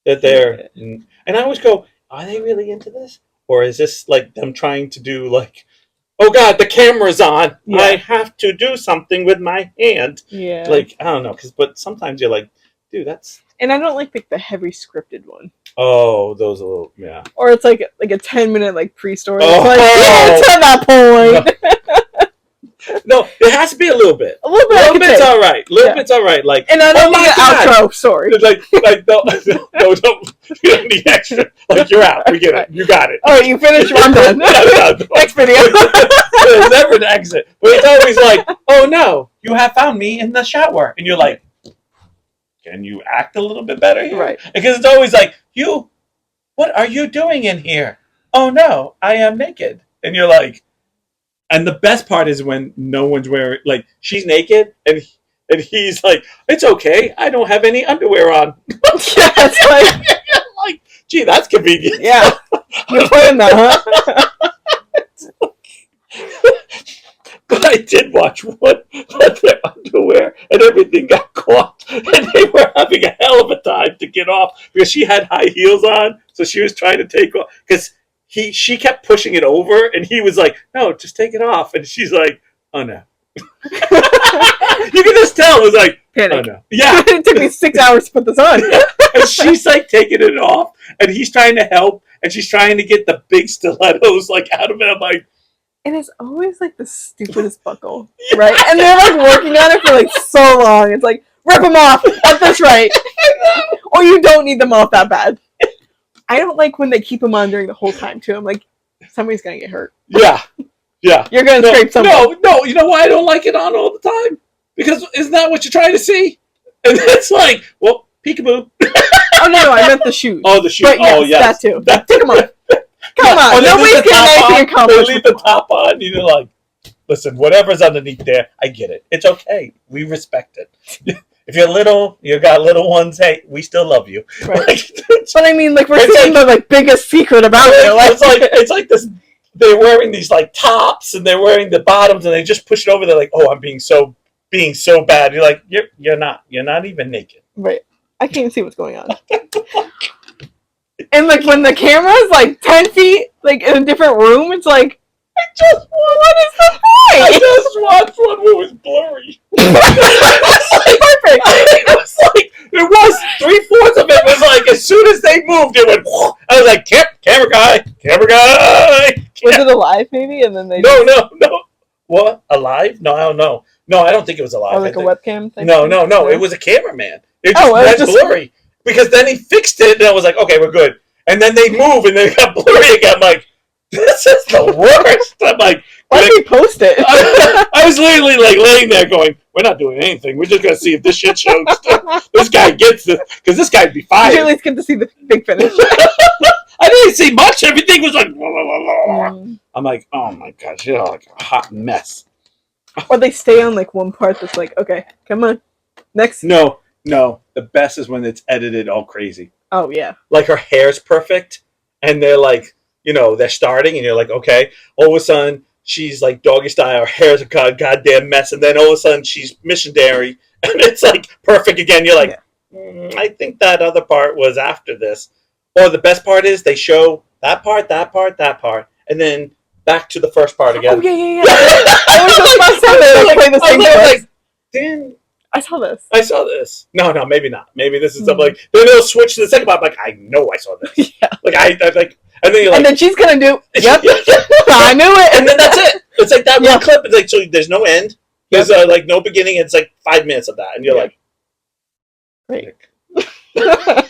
that they're, and I always go, are they really into this, or is this like them trying to do like, oh God, the camera's on. Yeah. I have to do something with my hand. Yeah. Like, I don't know, but sometimes you're like, dude, that's. And I don't like the heavy scripted one. Oh, those are a little, yeah. Or it's like a 10-minute like pre-story. It's like, to that point. No, it has to be a little bit. A little bit's all right. Bit's all right. Like, and I don't need an outro story. Like, no, don't. You don't need extra. Like, you're out. We get it. You got it. Oh, you finished. I'm done. Next video. There's never an exit, but it's always like, oh no, you have found me in the shower, and you're like, can you act a little bit better here? Right. Because it's always like, what are you doing in here? Oh no, I am naked, and you're like. And the best part is when no one's wearing, like, she's naked, and he's like, it's okay, I don't have any underwear on. Yeah, it's like, gee, that's convenient. Yeah, you're playing that, huh? But I did watch one that their underwear and everything got caught, and they were having a hell of a time to get off because she had high heels on, so she was trying to take off because. She kept pushing it over, and he was like, no, just take it off. And she's like, oh, no. You can just tell. It was like, panic. Oh, no. Yeah. It took me 6 hours to put this on. Yeah. And she's, like, taking it off, and he's trying to help, and she's trying to get the big stilettos, like, out of it. I'm like... And it's always, like, the stupidest buckle, right? And they're, like, working on it for, like, so long. It's like, rip them off at this rate. Or you don't need them off that bad. I don't like when they keep them on during the whole time, too. I'm like, somebody's going to get hurt. Yeah. You're going to scrape something. No. You know why I don't like it on all the time? Because isn't that what you're trying to see? And it's like, well, peekaboo. Oh, no, I meant the shoes. Oh, the shoes. But yes, that too. Take them off. Come on. Nobody's getting anything accomplished. They leave the top on. You're like, listen, whatever's underneath there, I get it. It's okay. We respect it. If you're little, you got little ones, hey, we still love you. Right. But I mean, like, we're seeing the like biggest secret about it. Like, it's like this. They're wearing these like tops, and they're wearing the bottoms, and they just push it over. They're like, oh, I'm being so bad. You're like, you're not even naked. Right. I can't even see what's going on. And like when the camera's like 10 feet, like in a different room, it's like, what is the point? I just watched one who was blurry. Perfect. It was 3/4 of it was like as soon as they moved, it went. I was like, camera guy. Was it alive maybe? And then they no. What, alive? No, I don't know. No, I don't think it was alive. Or like a webcam thing. No. It was a cameraman. It was blurry because then he fixed it, and I was like, okay, we're good. And then they move, and then it got blurry again. I'm like, this is the worst. I'm like, why did we post it? I was literally like laying there going, we're not doing anything. We're just going to see if this shit shows. This guy gets this, because this guy'd be fired. You at least get to see the big finish. I didn't see much. Everything was like, I'm like, oh my gosh, you're like a hot mess. Or they stay on like one part that's like, okay, come on, next. No. The best is when it's edited all crazy. Oh, yeah. Like her hair's perfect, and they're like, they're starting, and you're like, okay. All of a sudden, she's like doggy style, her hair's a goddamn mess, and then all of a sudden, she's missionary, and it's like perfect again. You're like, I think that other part was after this. Or the best part is they show that part, and then back to the first part again. Oh, yeah. I was just about to say they play the same part. I saw this. I saw this. No, maybe not. Maybe this is something like then they'll switch to the second part. I'm like, I know I saw this. Yeah. Like I like, and then you're like, and then she's gonna do. Yep. I knew it. And then that's it. It's like that one clip. It's like so. There's no end. There's like no beginning. It's like 5 minutes of that, and you're like, great. I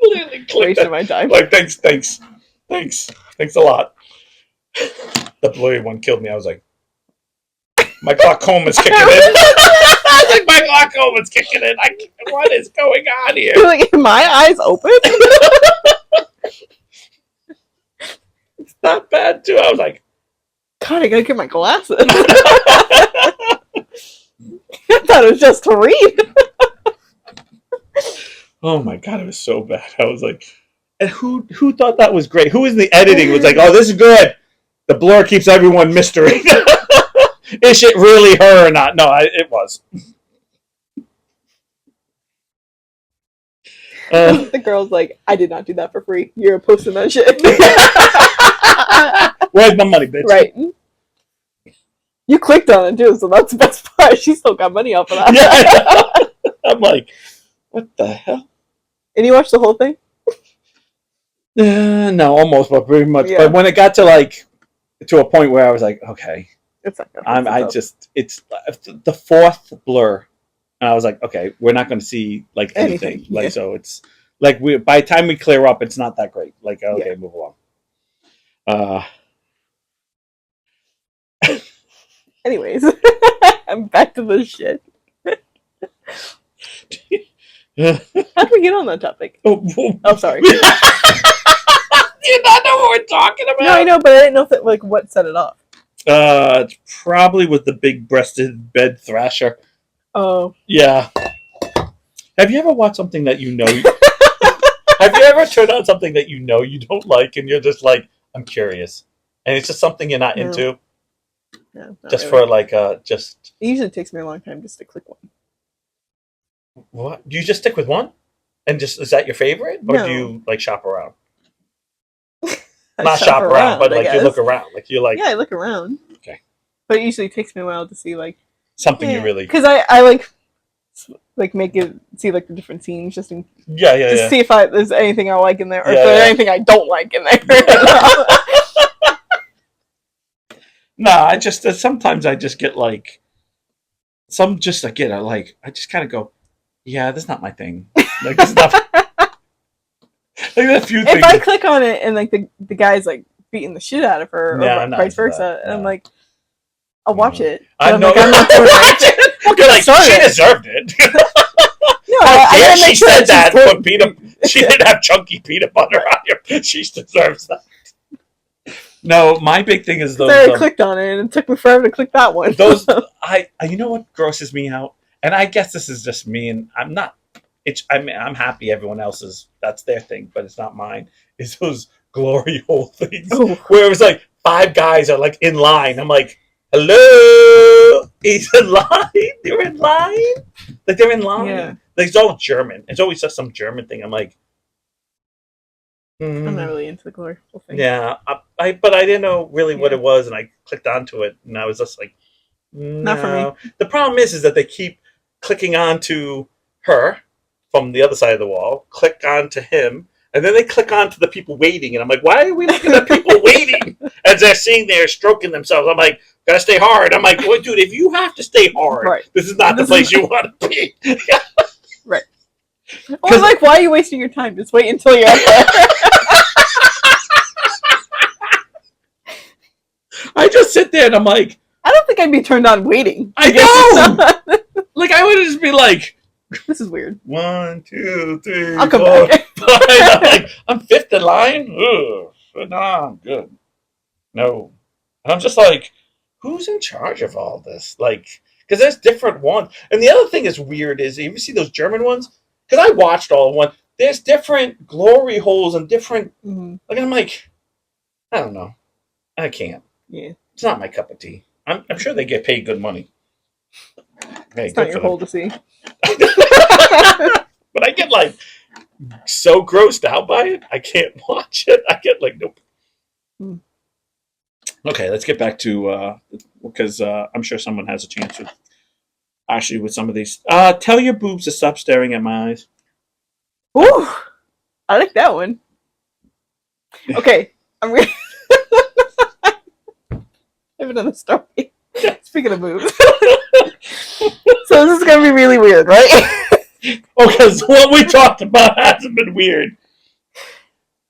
literally wasted my time. Like thanks a lot. The blurry one killed me. I was like, my glaucoma's kicking in. I was like, my glaucoma's kicking in. What is going on here? You're like, my eyes open? It's not bad too. I was like, God, I gotta get my glasses. I thought it was just to read. Oh my God, it was so bad. I was like, and who thought that was great? Who in the editing was like, oh, this is good. The blur keeps everyone mystery. Is it really her or not? No, it was. The girl's like, I did not do that for free. You're posting that shit. Where's my money, bitch? Right. You clicked on it too, so that's the best part. She still got money off of that. Yeah. I'm like, what the hell? And you watched the whole thing? No, almost, but pretty much. Yeah. But when it got to a point where I was like, okay, it's like it's the fourth blur, and I was like, okay, we're not going to see like anything. Like so, it's like by the time we clear up, it's not that great. Like okay, move along. Anyways, I'm back to this shit. How did we get on that topic? Oh, sorry. Do you not know what we're talking about? No, I know, but I didn't know if what set it off. It's probably with the big breasted bed thrasher. Oh. Yeah. Have you ever watched something that you know? Have you ever turned on something that you know you don't like, and you're just like, I'm curious, and it's just something you're not into? No, just really. For just. It usually takes me a long time just to click one. What? Do you just stick with one? And just is that your favorite? Or do you shop around? Not shop around, but you look around. Like you're like. Yeah, I look around. Okay. But it usually takes me a while to see something you really. Because I make it see the different scenes just to see if there's anything I like in there or if there's anything I don't like in there. No, I just sometimes I just get some just again I just kind of go, yeah, that's not my thing. Like it's not. A few things. If I click on it and the guy's beating the shit out of her or vice versa, and I'm like, I'll watch it. I know. I'm not going to watch it. She deserved it. No, I she said that. She didn't have chunky peanut butter on her. She deserves that. No, my big thing is those. I clicked on it, and it took me forever to click that one. Those, you know what grosses me out, and I guess this is just me, and I'm not. I'm happy everyone else that's their thing, but it's not mine. Is those glory hole things where it was 5 guys are in line. I'm like, hello, he's in line. They're in line. They're in line. Yeah. It's all German. It's always just some German thing. I'm like. I'm not really into the glory hole thing. Yeah, but I didn't know really what it was, and I clicked onto it, and I was just like, no. Not for me. The problem is that they keep clicking onto her from the other side of the wall, click onto him, and then they click onto the people waiting, and I'm like, why are we looking at people waiting as they're sitting there stroking themselves? I'm like, gotta stay hard. I'm like, well, dude, if you have to stay hard, this is not the place you want to be. Right. Well, why are you wasting your time? Just wait until you're up there. I just sit there and I'm like, I don't think I'd be turned on waiting. I know. I would just be like, this is weird. 1, 2, 3. I'll come back. I'm 5th in line. Ugh, no, I'm good. No, and I'm just like, who's in charge of all this? Because there's different ones, and the other thing is weird is you ever see those German ones? Because I watched all of one. There's different glory holes and different. I'm like, I don't know. I can't. Yeah, it's not my cup of tea. I'm sure they get paid good money. Hey, it's not your hole to see. But I get so grossed out by it, I can't watch it. I get nope. Okay, let's get back to because I'm sure someone has a chance to. Actually, with some of these, tell your boobs to stop staring at my eyes. Ooh, I like that one. Okay, I'm ready. I have another story. Speaking of boobs. So this is gonna be really weird, right? Oh, because what we talked about hasn't been weird.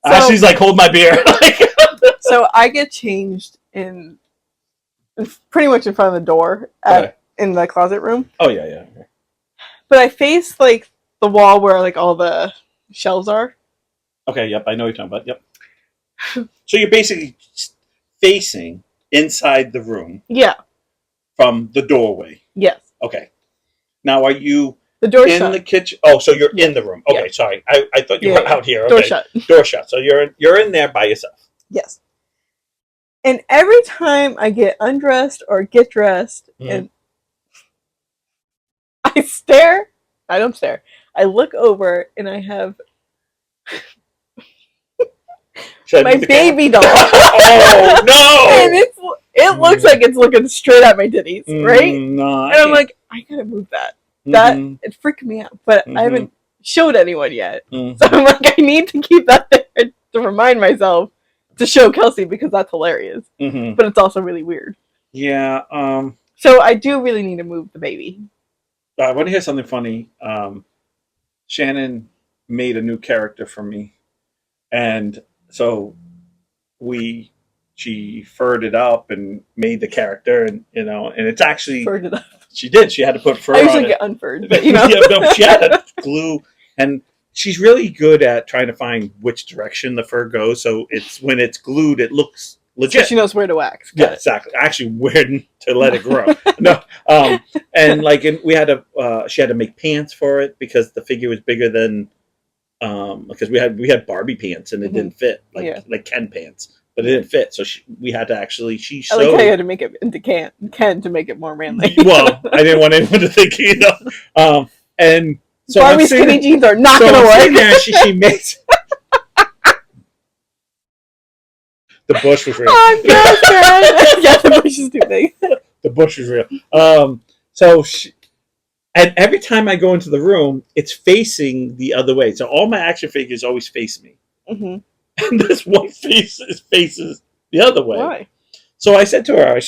So, Ashley's like, hold my beer. So I get changed in pretty much in front of the door in the closet room. Oh yeah, yeah. Okay. But I face like the wall where like all the shelves are. Okay, yep, I know what you're talking about. Yep. So you're basically facing inside the room. Yeah. From the doorway. Yes. Okay. Now, are you the door in shut. the kitchen? Oh, so you're in the room. Okay, sorry. I thought you were out here. Okay. Door shut. Door shut. So you're in there by yourself. Yes. And every time I get undressed or get dressed, and I stare, I don't stare. I look over and I have my baby doll. Oh no! And it looks like it's looking straight at my titties, right? No, and I'm like, I gotta move that. That it's freaking me out, but I haven't showed anyone yet. So I'm like, I need to keep that there to remind myself to show Kelsey because that's hilarious. But it's also really weird. Yeah. So I do really need to move the baby. I want to hear something funny. Shannon made a new character for me, and so she furred it up and made the character, and and it's actually furred it up. She did. She had to put fur on it. I usually get unfurred, but yeah, no, she had to glue, and she's really good at trying to find which direction the fur goes. So when it's glued, it looks legit. So she knows where to wax. Yeah, exactly. Actually, where to let it grow. No, and we had to. She had to make pants for it because the figure was bigger than. Because we had Barbie pants and it didn't fit like Ken pants. But it didn't fit, so we had to actually. I like how you had to make it into Ken to make it more manly. Well, I didn't want anyone to think and so Barbie skinny jeans are not going to work. Yeah, she makes. The bush was real. Oh God, yeah, the bush is too big. The bush was real. And every time I go into the room, it's facing the other way. So all my action figures always face me. And this one faces the other way. Why? So I said to her,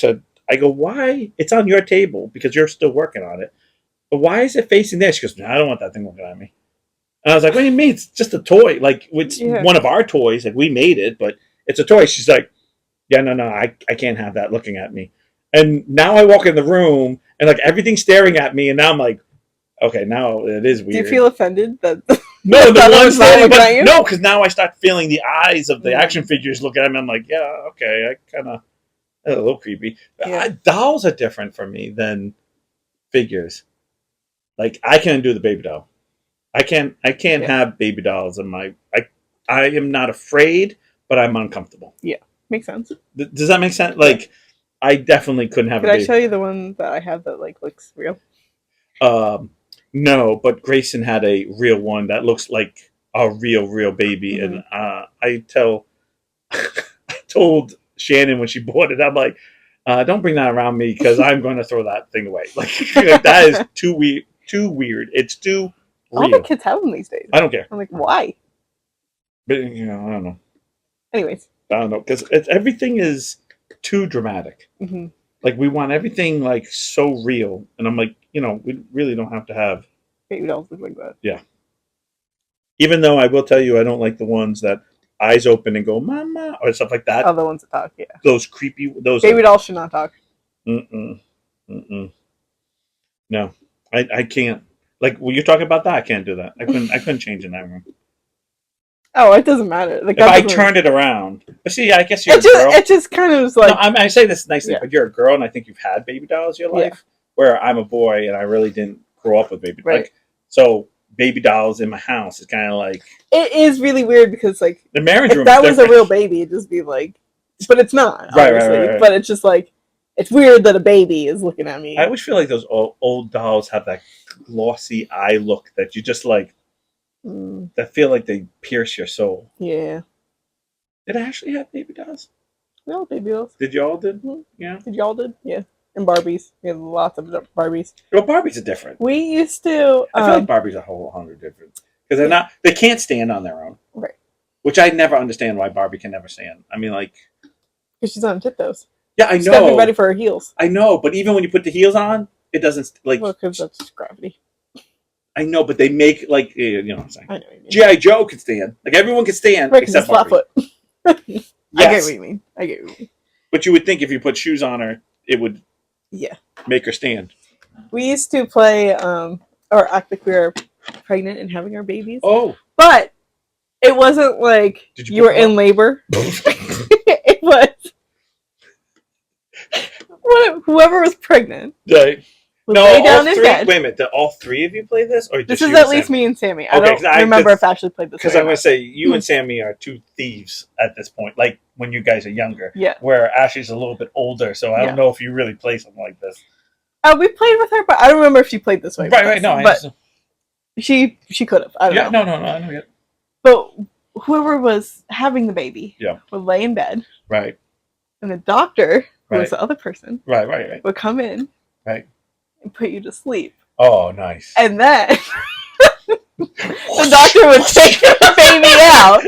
I go, why? It's on your table because you're still working on it. But why is it facing there? She goes, no, I don't want that thing looking at me. And I was like, what do you mean? It's just a toy. Like, it's one of our toys. Like, we made it, but it's a toy. She's like, yeah, no, I can't have that looking at me. And now I walk in the room and like everything's staring at me. And now I'm like, okay, now it is weird. Do you feel offended that... No, the one's standing, but no, because now I start feeling the eyes of the action figures looking at me. I'm like, yeah, okay, I kind of a little creepy. Yeah. Dolls are different for me than figures. Like I can't do the baby doll. I can't have baby dolls in my. I am not afraid, but I'm uncomfortable. Yeah, makes sense. Does that make sense? Like, I definitely couldn't have. Could I show you the one that I have that like looks real? No, but Grayson had a real one that looks like a real baby, and I told Shannon when she bought it, I'm like, don't bring that around me because I'm going to throw that thing away. Like that is too weird. Too weird. It's too real. All the kids have them these days. I don't care. I'm like, why? But I don't know. Anyways, I don't know because everything is too dramatic. Like we want everything like so real, and I'm like, we really don't have to have baby dolls look like that. Yeah. Even though I will tell you, I don't like the ones that eyes open and go "mama" or stuff like that. Oh, the ones that talk, yeah. Those creepy. Those baby dolls should not talk. No, I can't. Like, well, you're talking about that. I can't do that. I couldn't change in that room. Oh, it doesn't matter. Like, if I turned it around, but see, I guess you're a girl. It just kind of was like. No, I say this nicely, but you're a girl, and I think you've had baby dolls in your life. Where I'm a boy, and I really didn't grow up with baby. Right. Like, so baby dolls in my house is kind of like. It is really weird because like the marriage room. If that was a real baby, it'd just be like, but it's not. Obviously. Right. But it's just like. It's weird that a baby is looking at me. I always feel like those old dolls have that glossy eye look that you just like. That feel like they pierce your soul. Yeah. Did I actually have baby dolls? We all baby dolls. Did y'all did? Yeah. Did y'all did? Yeah. and Barbies. We had lots of Barbies. Well, Barbies are different. We used to. I feel like Barbies are a whole 100 different because they're not. They can't stand on their own. Right. Which I never understand why Barbie can never stand. I mean, like, because she's on tiptoes. Yeah, I know. She's gotta be ready for her heels. I know, but even when you put the heels on, it doesn't like. Well, because that's gravity. I know, but they make like you know what I'm saying. I know what you mean. G.I. Joe can stand. Like everyone can stand right, except flat foot. Yes. I get what you mean. I get what you mean. But you would think if you put shoes on her, it would make her stand. We used to play or act like we were pregnant and having our babies. Oh. But it wasn't like you were in labor. It was whoever was pregnant. Right. No, lay down in bed. Wait a minute. Did all three of you play this? Or this is at least me and Sammy. I don't remember if Ashley played this. Because I'm going to say, you and Sammy are two thieves at this point, like when you guys are younger. Yeah. Where Ashley's a little bit older, so I don't know if you really play something like this. We played with her, but I don't remember if she played this way. Right, no. But she could have. I don't know. No, I know yet. But whoever was having the baby would lay in bed. Right. And the doctor, who was the other person, right, would come in. Right. And put you to sleep. Oh, nice. And then the doctor would take the baby out.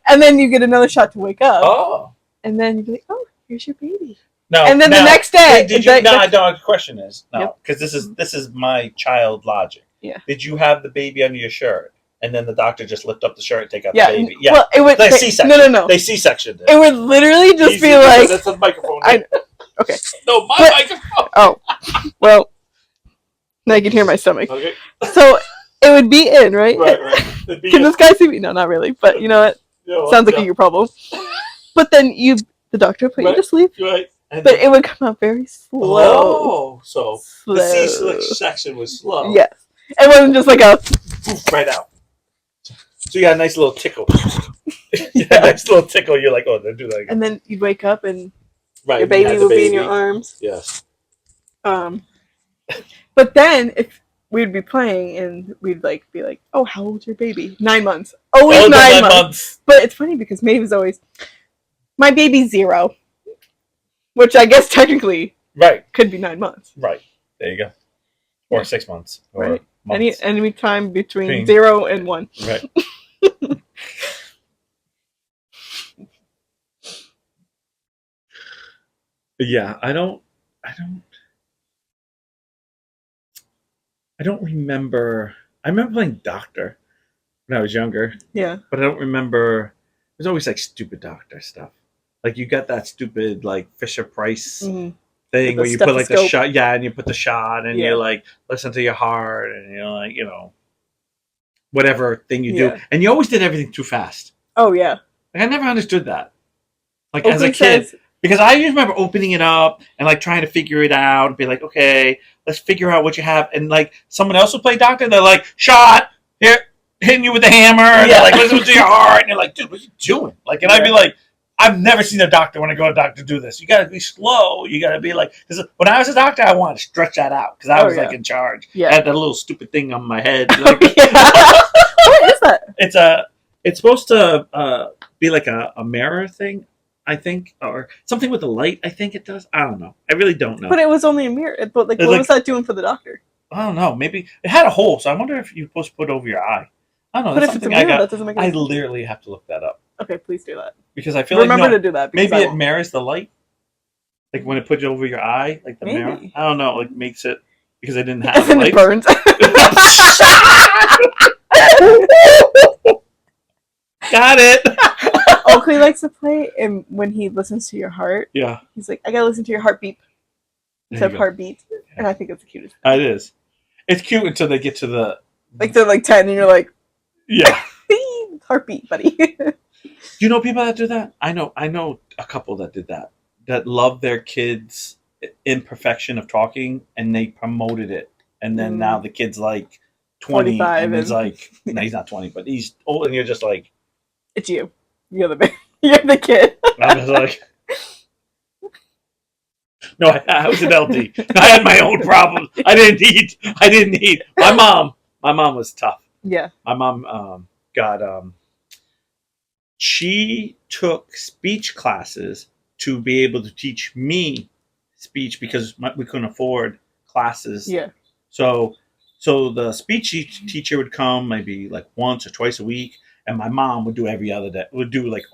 And then you get another shot to wake up. Oh. And then you'd be like, oh, here's your baby. No, and then the next day. The question is, because this is my child logic. Yeah. Did you have the baby under your shirt? And then the doctor just lift up the shirt and take out the baby. Yeah. Well, it would. They C-section. No. They C-sectioned it. It would literally just be like. That's a microphone. Okay. No, my microphone. Oh. Well. Now you can hear my stomach. Okay. So it would be in, right? Right. Can this guy see me? No, not really. But you know what? Sounds like a you problem. But then the doctor would put you to sleep. Right. But it would come out very slow. Oh, so the C-section was slow. Yes. It wasn't just like a... right out. So you got a nice little tickle. Nice little tickle. You're like, oh, they'll do that again. And then you'd wake up and your baby would be in your arms. Yes. But then if we'd be playing and we'd be like, oh, how old's your baby? 9 months. Always 9 months. But it's funny because Maeve's always, my baby's 0. Which I guess technically could be 9 months. Right. There you go. Or 6 months. Or months. Any time between 0 and 1. Right. Yeah, I don't remember. I remember playing Doctor when I was younger. Yeah. But I don't remember. There's always stupid doctor stuff. Like you got that stupid Fisher Price thing where you put the shot, and you put the shot, and you're listen to your heart, and you're whatever thing you do, and you always did everything too fast. Oh yeah. I never understood that. As a kid. Because I just remember opening it up and trying to figure it out and be like, okay, let's figure out what you have. And someone else will play doctor and they're like, shot, here, hitting you with the hammer. And they're like, listen to your heart. And you're like, dude, what are you doing? And I'd be like, I've never seen a doctor when I go to a doctor do this. You got to be slow. You got to be because when I was a doctor, I wanted to stretch that out because I was in charge. Yeah. I had that little stupid thing on my head. What is that? It's supposed to be a mirror thing. I think, or something with the light. I think it does. I don't know. I really don't know. But it was only a mirror. But what was that doing for the doctor? I don't know. Maybe it had a hole, so I wonder if you're supposed to put it over your eye. I don't know. But if it's a mirror, that doesn't make any sense. I literally have to look that up. Okay, please do that. Because I feel remember to do that. Maybe it mirrors the light, when it puts it over your eye, the mirror. I don't know. Makes it because I didn't have the light. It burns. Got it. Oakley likes to play, and when he listens to your heart, he's like, I gotta listen to your heartbeat. Instead of heartbeat. And I think it's the cutest thing. It is. It's cute until they get to the... they're 10, and you're like... Yeah. Heartbeat, buddy. Do you know people that do that? I know a couple that did that. That love their kids' imperfection of talking, and they promoted it. And then now the kid's 20, 45 and he's no, he's not 20, but he's old, and you're just it's you. You're the kid. I was no, I was an LD. I had my own problems. I didn't need. My mom was tough. Yeah. My mom she took speech classes to be able to teach me speech because we couldn't afford classes. Yeah. So the speech teacher would come maybe like once or twice a week, and my mom would do every other day. Would do like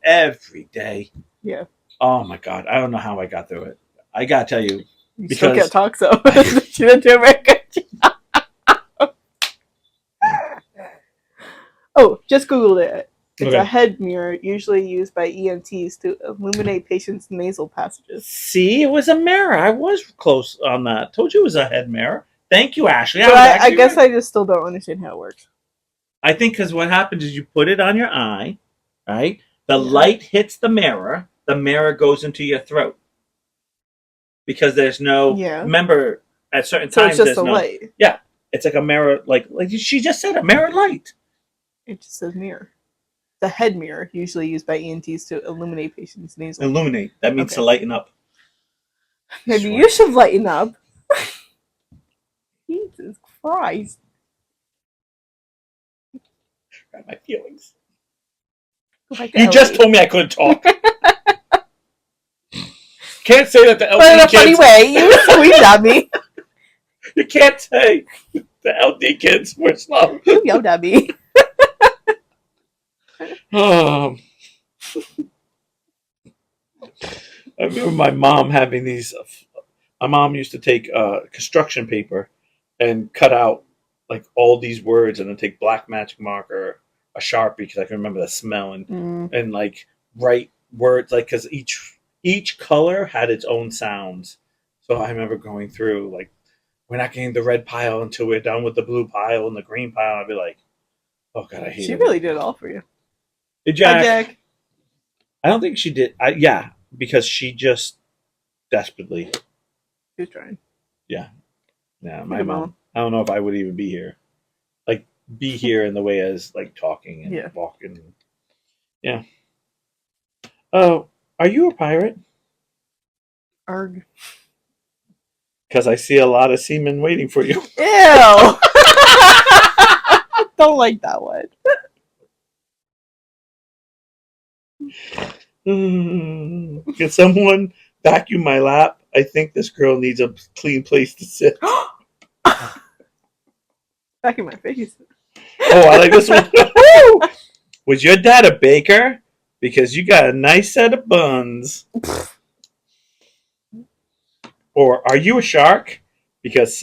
every day. Yeah. Oh my God, I don't know how I got through it. I gotta tell you, because still can't talk, so she didn't do a very good job. Oh, just Googled it. It's a head mirror usually used by EMTs to illuminate patients' nasal passages. See, it was a mirror. I was close on that. Told you it was a head mirror. Thank you, Ashley. But I guess right. I just still don't understand how it works. I think because what happens is you put it on your eye, right? The light hits the mirror goes into your throat. Because there's no... Remember, at certain times, it's just there's light. Yeah. It's like a mirror, like she just said, a mirror light. It just says mirror. The head mirror, usually used by EMTs to illuminate patients' nasal. Illuminate. That means to lighten up. Maybe you should lighten up. Jesus Christ. Got my feelings. You just told me I couldn't talk. Can't say that the LD but in a kids... funny way. You squeezed at me. You can't say the LD kids were slow. You yelled at me. I remember my mom having these. My mom used to take construction paper and cut out like all these words, and then take black magic marker, a Sharpie, because I can remember the smell, and like write words, like because each color had its own sounds. So I remember going through like, we're not getting the red pile until we're done with the blue pile and the green pile. I'd be like, oh God, I hate it. She really did it all for you. Did Jack? Hi, Jack. I don't think she did. Yeah, because she just desperately. She was trying. Yeah. Yeah, my mom. I don't know if I would even be here. Like, be here in the way as, like, talking and walking. Yeah. Oh, are you a pirate? Arg. Because I see a lot of semen waiting for you. Ew! Don't like that one. Can someone vacuum my lap? I think this girl needs a clean place to sit. Vacuum my face. Oh, I like this one. Was your dad a baker? Because you got a nice set of buns. Or are you a shark? Because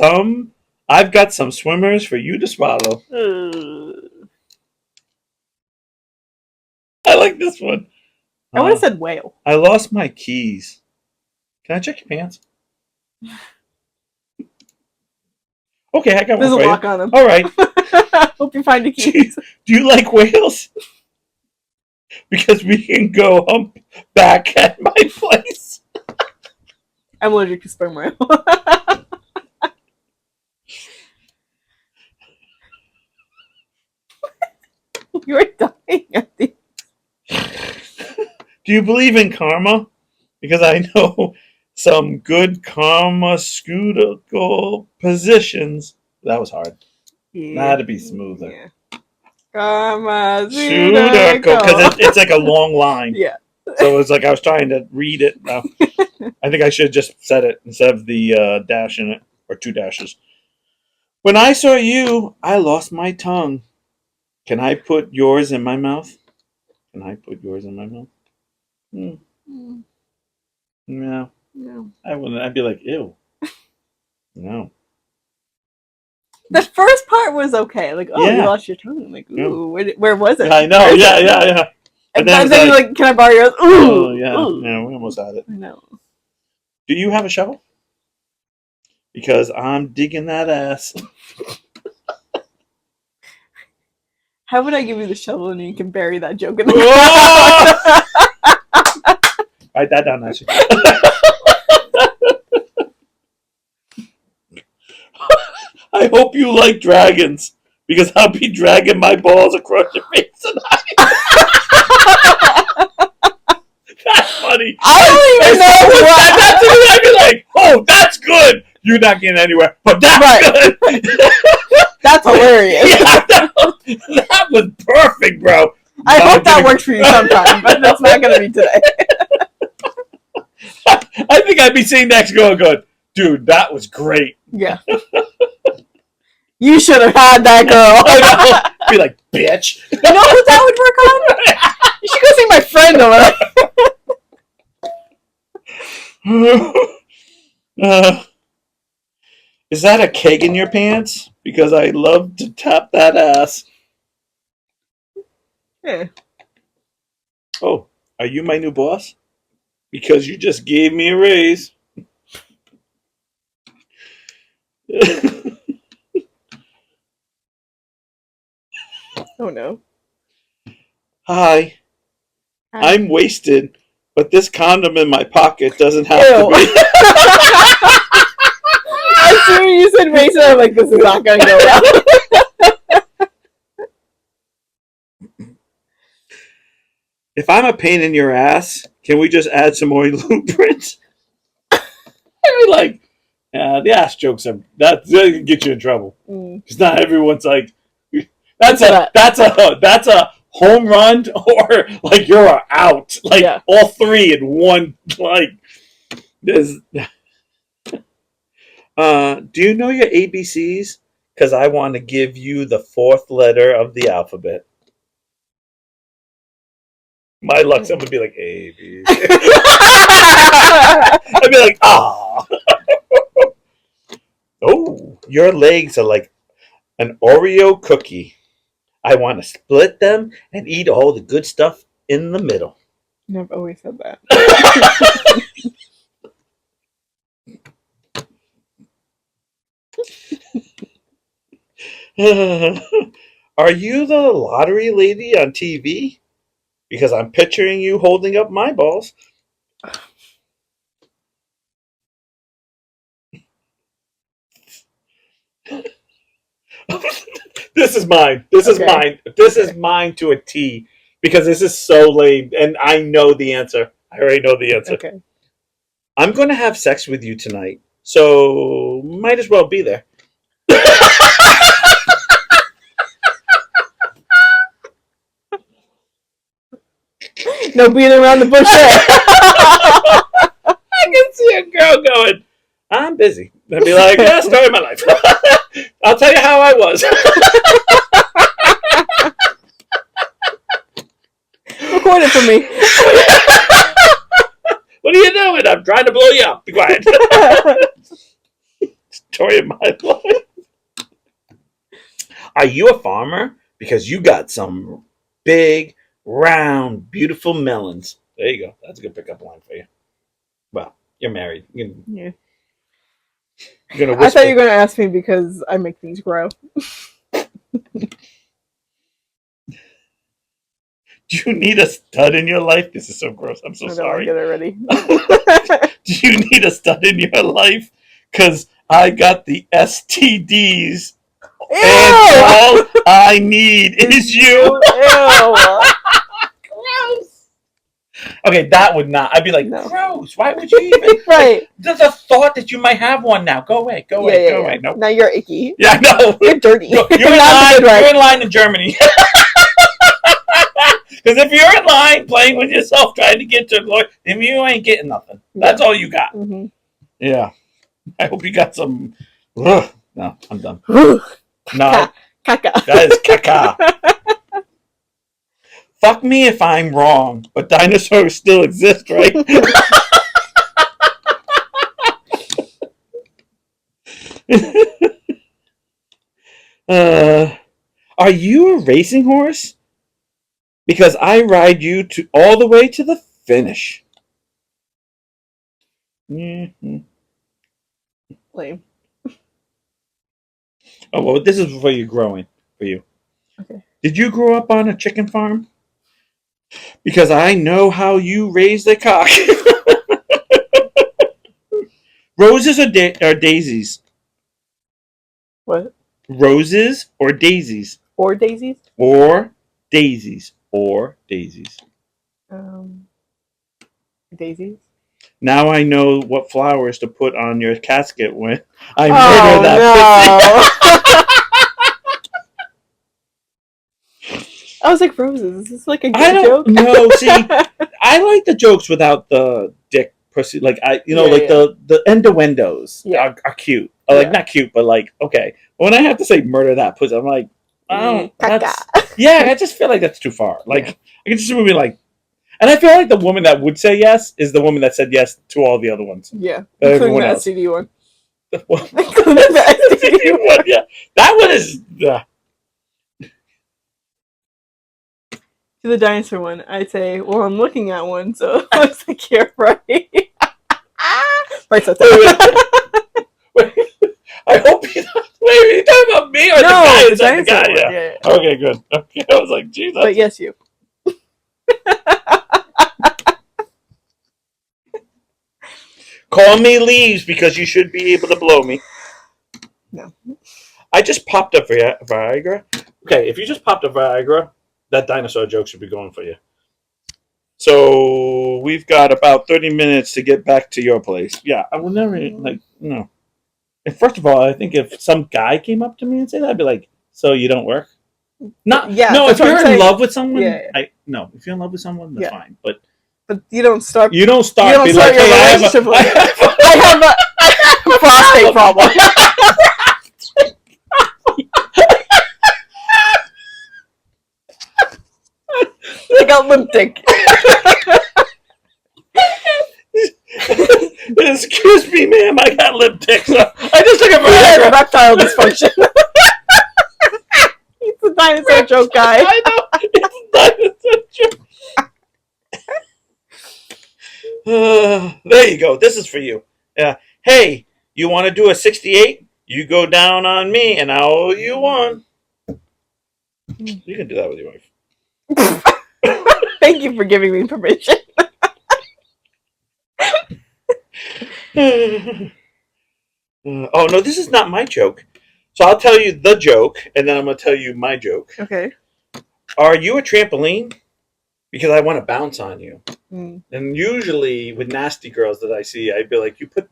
I've got some swimmers for you to swallow. I like this one. I would have said whale. I lost my keys. Can I check your pants? Okay, I got There's one a for lock you. on them. All right. Hope you find the keys. Do you like whales? Because we can go hump back at my place. I'm allergic to sperm whale. You're dying at the... Do you believe in karma? Because I know some good karma-scoutical positions. That was hard. Yeah. That had to be smoother. Yeah. Karma-scoutical. Because it's like a long line. Yeah. So it's like I was trying to read it. No. I think I should have just said it instead of the dash in it. Or 2 dashes. When I saw you, I lost my tongue. Can I put yours in my mouth? Can I put yours in my mouth? No. I wouldn't. I'd be like, ew. No. The first part was okay. Like, oh, you lost your tongue. Like, ooh, where was it? I know. Yeah. And then you're like, can I borrow yours? Ooh. Oh, yeah. Ooh. Yeah, we almost had it. I know. Do you have a shovel? Because I'm digging that ass. How would I give you the shovel and you can bury that joke in the Write that down, actually. I hope you like dragons, because I'll be dragging my balls across your face tonight. That's funny. I don't even know what. I'd be like, oh, that's good. You're not getting anywhere, but that's good. That's hilarious. Yeah, that was perfect, bro. I hope that works for you sometime, but that's not going to be today. I think I'd be sitting next going, dude, that was great. Yeah. You should have had that girl. Be like, bitch. You know who that would work on? You should go see my friend over there. Is that a keg in your pants? Because I love to tap that ass. Yeah. Oh, are you my new boss? Because you just gave me a raise. Oh no. Hi. I'm wasted, but this condom in my pocket doesn't have to be. As soon as you said wasted, I'm like, this is not going to go well. If I'm a pain in your ass, can we just add some more lubricant? I mean, like, the ass jokes that can get you in trouble. Because not everyone's like, that's a home run, or like you're out, like all three in one. Like, there's. Do you know your ABCs? Because I want to give you the fourth letter of the alphabet. My luck's I'm gonna be like A B. I'd be like, ah. Oh, your legs are like an Oreo cookie. I want to split them and eat all the good stuff in the middle. I've always said that. Are you the lottery lady on TV? Because I'm picturing you holding up my balls. This is mine. This is mine. This is mine to a T. Because this is so lame. And I know the answer. I already know the answer. Okay. I'm going to have sex with you tonight. So might as well be there. No beating around the bush there. I can see a girl going, I'm busy. I'd be like, yeah, story of my life. I'll tell you how I was. Record it for me. What are you doing? I'm trying to blow you up. Be quiet. Story of my life. Are you a farmer? Because you got some big, round, beautiful melons. There you go. That's a good pickup line for you. Well, you're married. Yeah. You're I thought you were going to ask me because I make things grow. Do you need a stud in your life? This is so gross. I'm so sorry. Get it ready. Do you need a stud in your life? Because I got the STDs. Ew! And all I need is you. Ew. Gross. Okay, that would not. I'd be like, gross. Why would you even? Right. There's a thought that you might have one now. Go away. Go away. Go away. Nope. Now you're icky. Yeah, no. You're dirty. You're in line in Germany. Because if you're in line playing with yourself trying to get to glory, then you ain't getting nothing. That's all you got. Mm-hmm. Yeah. I hope you got some. No, I'm done. No. Caca. That is caca. Fuck me if I'm wrong, but dinosaurs still exist, right? Are you a racing horse? Because I ride you all the way to the finish. Mm-hmm. Lame. Oh, well, this is for you growing. For you. Okay. Did you grow up on a chicken farm? Because I know how you raise the cock. Roses or daisies? What? Roses or daisies? Or daisies? Or daisies. Or daisies. Daisies? Now I know what flowers to put on your casket when I murder that I was like, roses. Is this like a good joke? I don't know. See, I like the jokes without the dick pussy. Like the innuendos are cute. Like not cute, but like okay. But when I have to say murder that pussy, I'm like, I don't. I just feel like that's too far. Like I can just be like, and I feel like the woman that would say yes is the woman that said yes to all the other ones. Yeah, including the STD one. Including the STD one. Yeah, that one is. To the dinosaur one, I'd say, well, I'm looking at one, so it looks like you're right. Right, so wait, I hope you're not. Wait, are you talking about me or the guy inside the guy? Yeah. Okay, good. Okay, I was like, Jesus. But yes, you. Call me leaves because you should be able to blow me. No. I just popped a Viagra. Okay, if you just popped a Viagra, that dinosaur joke should be going for you. So we've got about 30 minutes to get back to your place. Yeah, I will never no. And first of all, I think if some guy came up to me and said that, I'd be like, "So you don't work?" No, if you're in love with someone, if you're in love with someone, that's fine. But you don't start. You don't start your relationship like, I have a prostate problem. I got limp dick. Excuse me, ma'am. I got limp dick. So I just took a Viagra. Erectile dysfunction. He's a dinosaur joke guy. I know. It's a dinosaur joke. There you go. This is for you. Hey, you want to do a 68? You go down on me, and I owe you one. You can do that with your wife. Thank you for giving me permission. Oh, no, this is not my joke. So I'll tell you the joke, and then I'm going to tell you my joke. Okay. Are you a trampoline? Because I want to bounce on you. And usually with nasty girls that I see, I'd be like, you put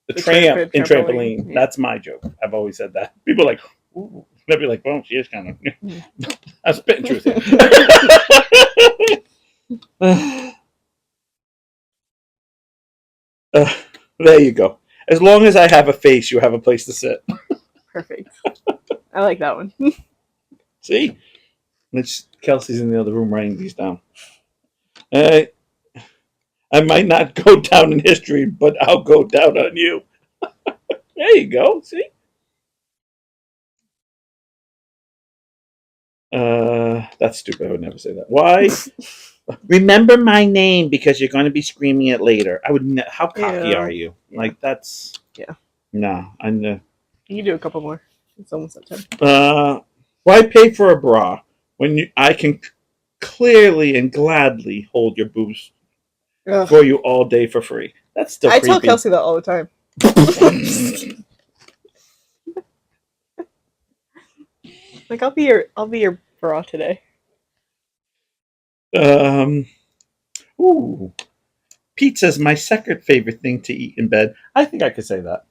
the tramp in trampoline. Yeah. That's my joke. I've always said that. People are like, ooh. They'd be like, well, she is kind of... I'm spitting truth here. There you go. As long as I have a face, you have a place to sit. Perfect. I like that one. See? Kelsey's in the other room writing these down. I might not go down in history, but I'll go down on you. There you go. See? That's stupid. I would never say that. Why? Remember my name because you're going to be screaming it later. I would. How cocky are you? Yeah. Like that's. Yeah. No, I'm the. You can do a couple more. It's almost that time. Why pay for a bra when I can clearly and gladly hold your boobs for you all day for free? That's still. I tell Kelsey that all the time. Like I'll be your bra today. Ooh. Pizza's my second favorite thing to eat in bed. I think I could say that.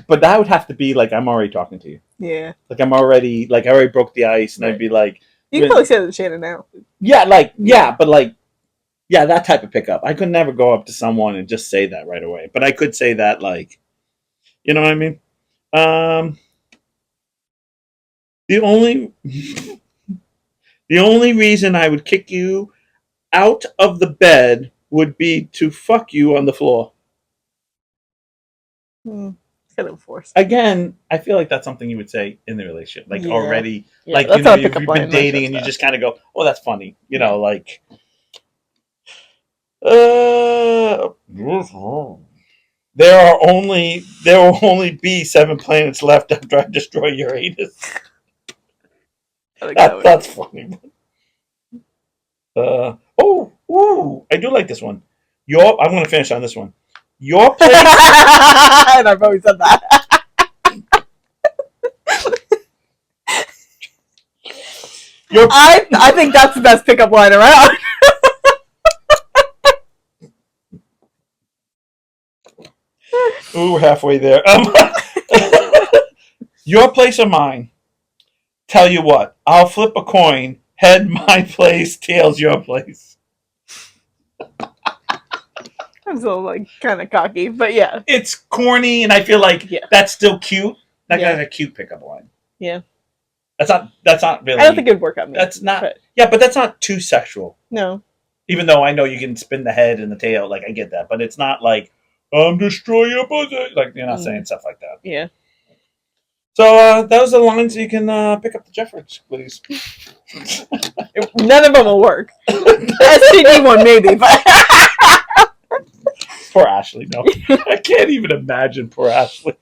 But that would have to be like I'm already talking to you. Yeah. Like I already broke the ice, and right. I'd be like, you can probably say that to Shannon now. Yeah, but that type of pickup. I could never go up to someone and just say that right away. But I could say that, like, you know what I mean? The only reason I would kick you out of the bed would be to fuck you on the floor. It's kind of forced. Again, I feel like that's something you would say in the relationship. Like already, like you know, you've been dating and you just kind of go, "Oh, that's funny," you know, like. There will only be 7 planets left after I destroy Uranus. That's funny. I do like this one. I'm going to finish on this one. Your place. And I've always said that. I think that's the best pickup line around. Ooh, we're halfway there. Your place or mine? Tell you what, I'll flip a coin. Head my place, tails your place. Sounds a little like kind of cocky, but yeah. It's corny, and I feel like that's still cute. That guy's a cute pickup line. Yeah. That's not really. I don't think it'd work on me. That's not. But, yeah, but that's not too sexual. No. Even though I know you can spin the head and the tail, like I get that, but it's not like destroy your pussy. Like you're not saying stuff like that. Yeah. So those are the lines you can pick up the Jeffords, please. None of them will work. STD one maybe, but poor Ashley. No, I can't even imagine poor Ashley.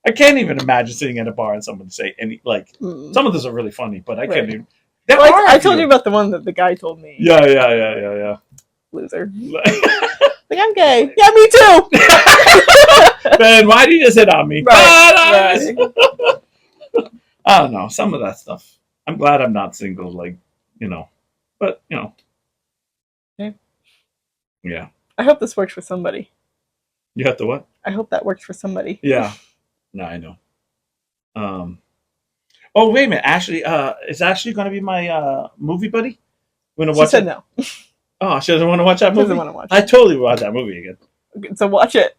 I can't even imagine sitting at a bar and someone say any like. Some of those are really funny, but I can't even. Well, I told you about the one that the guy told me. Yeah. Loser. Like, I'm gay. Yeah, me too. Man, why do you just hit on me? Right. I don't know. Some of that stuff. I'm glad I'm not single, like, but, Okay. Yeah. I hope this works for somebody. You have to what? I hope that works for somebody. Yeah. No, I know. Oh, wait a minute. Ashley, is Ashley going to be my movie buddy? She said no. Oh, she doesn't want to watch that movie? She doesn't want to watch it. I totally watch that movie again. Okay, so watch it.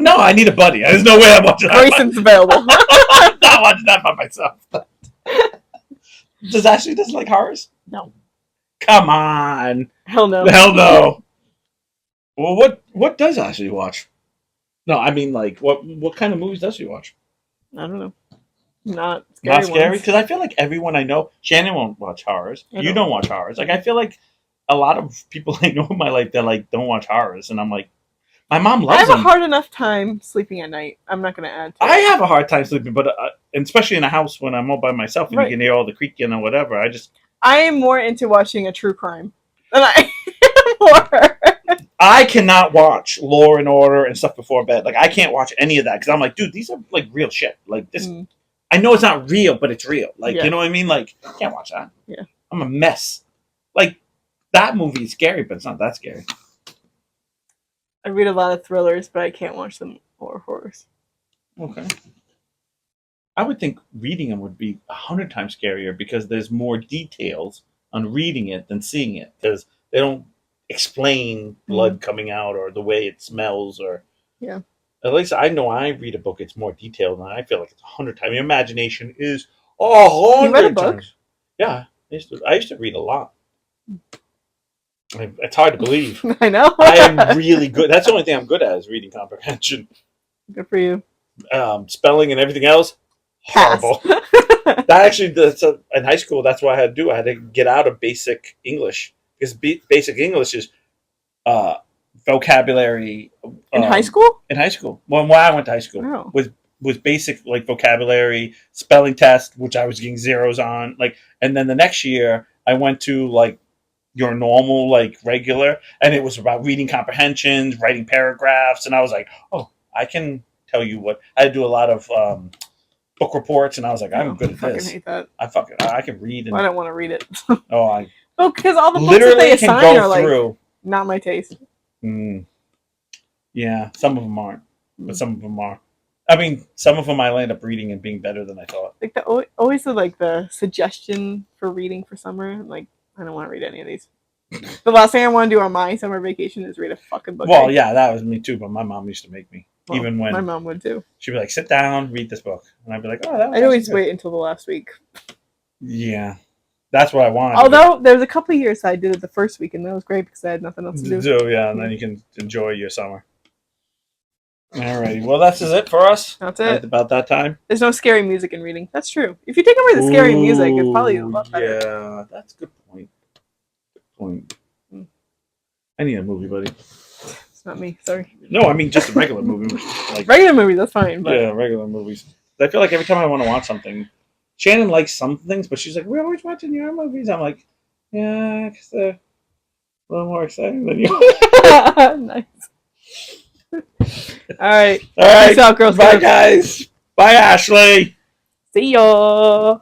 No, I need a buddy. There's no way I'm watching that. Grayson's available. I'm not watching that by myself. Does Ashley doesn't like horrors? No. Come on. Hell no. Hell no. Well, what does Ashley watch? No, I mean, like, what kind of movies does she watch? I don't know. Not scary? Because I feel like everyone I know, Shannon won't watch horrors. You don't watch horrors. Like, I feel like a lot of people I know in my life that like don't watch horrors, and I'm like, my mom loves them. I have a hard enough time sleeping at night. I'm not going to add to it. I have a hard time sleeping, but especially in a house when I'm all by myself and you can hear all the creaking or whatever. I am more into watching a true crime than I am horror. I cannot watch Law and Order and stuff before bed. Like, I can't watch any of that because I'm like, dude, these are like real shit. Like this, I know it's not real, but it's real. Like, you know what I mean? Like, I can't watch that. Yeah, I'm a mess. Like, that movie is scary, but it's not that scary. I read a lot of thrillers, but I can't watch them or horrors. Okay. I would think reading them would be 100 times scarier because there's more details on reading it than seeing it. Because they don't explain blood coming out or the way it smells or... Yeah. At least I know I read a book, it's more detailed, and I feel like it's 100 times. Your imagination is 100 You read a book? times. Yeah. I used to read a lot. It's hard to believe. I know. I am really good. That's the only thing I'm good at is reading comprehension. Good for you. Spelling and everything else, horrible. In high school, that's what I had to do. I had to get out of basic English because basic English is vocabulary. In high school? In high school. When I went to high school was basic like vocabulary, spelling test, which I was getting zeros on. Like, and then the next year I went to like your normal, like regular, and it was about reading comprehensions, writing paragraphs, and I was like, oh, I can tell you what. I had to do a lot of book reports, and I was like, I'm good at this. Hate that. I can read. I don't want to read it. Because all the books that they assign are like not my taste. Yeah, some of them aren't, but some of them are. I mean, some of them I end up reading and being better than I thought. Like always the suggestion for reading for summer, like. I don't want to read any of these. The last thing I want to do on my summer vacation is read a fucking book. Well, yeah, that was me too, but my mom used to make me. Well, even when... My mom would too. She'd be like, sit down, read this book. And I'd be like, oh, that was I'd always wait until the last week. Yeah. That's what I wanted. Although, there was a couple of years I did it the first week, and that was great because I had nothing else to do. So, yeah, and then you can enjoy your summer. Alrighty, well, that's it for us. That's it. Right about that time. There's no scary music in reading. That's true. If you take away the scary music, it's probably a lot better. Yeah, that's a good point. I need a movie, buddy. It's not me, sorry. No, I mean just a regular movie. Like, regular movie, that's fine. But... Yeah, regular movies. I feel like every time I want to watch something, Shannon likes some things, but she's like, we're always watching your movies. I'm like, yeah, because they're a little more exciting than you. Nice. All right. All right. Peace out, girls. Bye, guys. Bye, Ashley. See ya.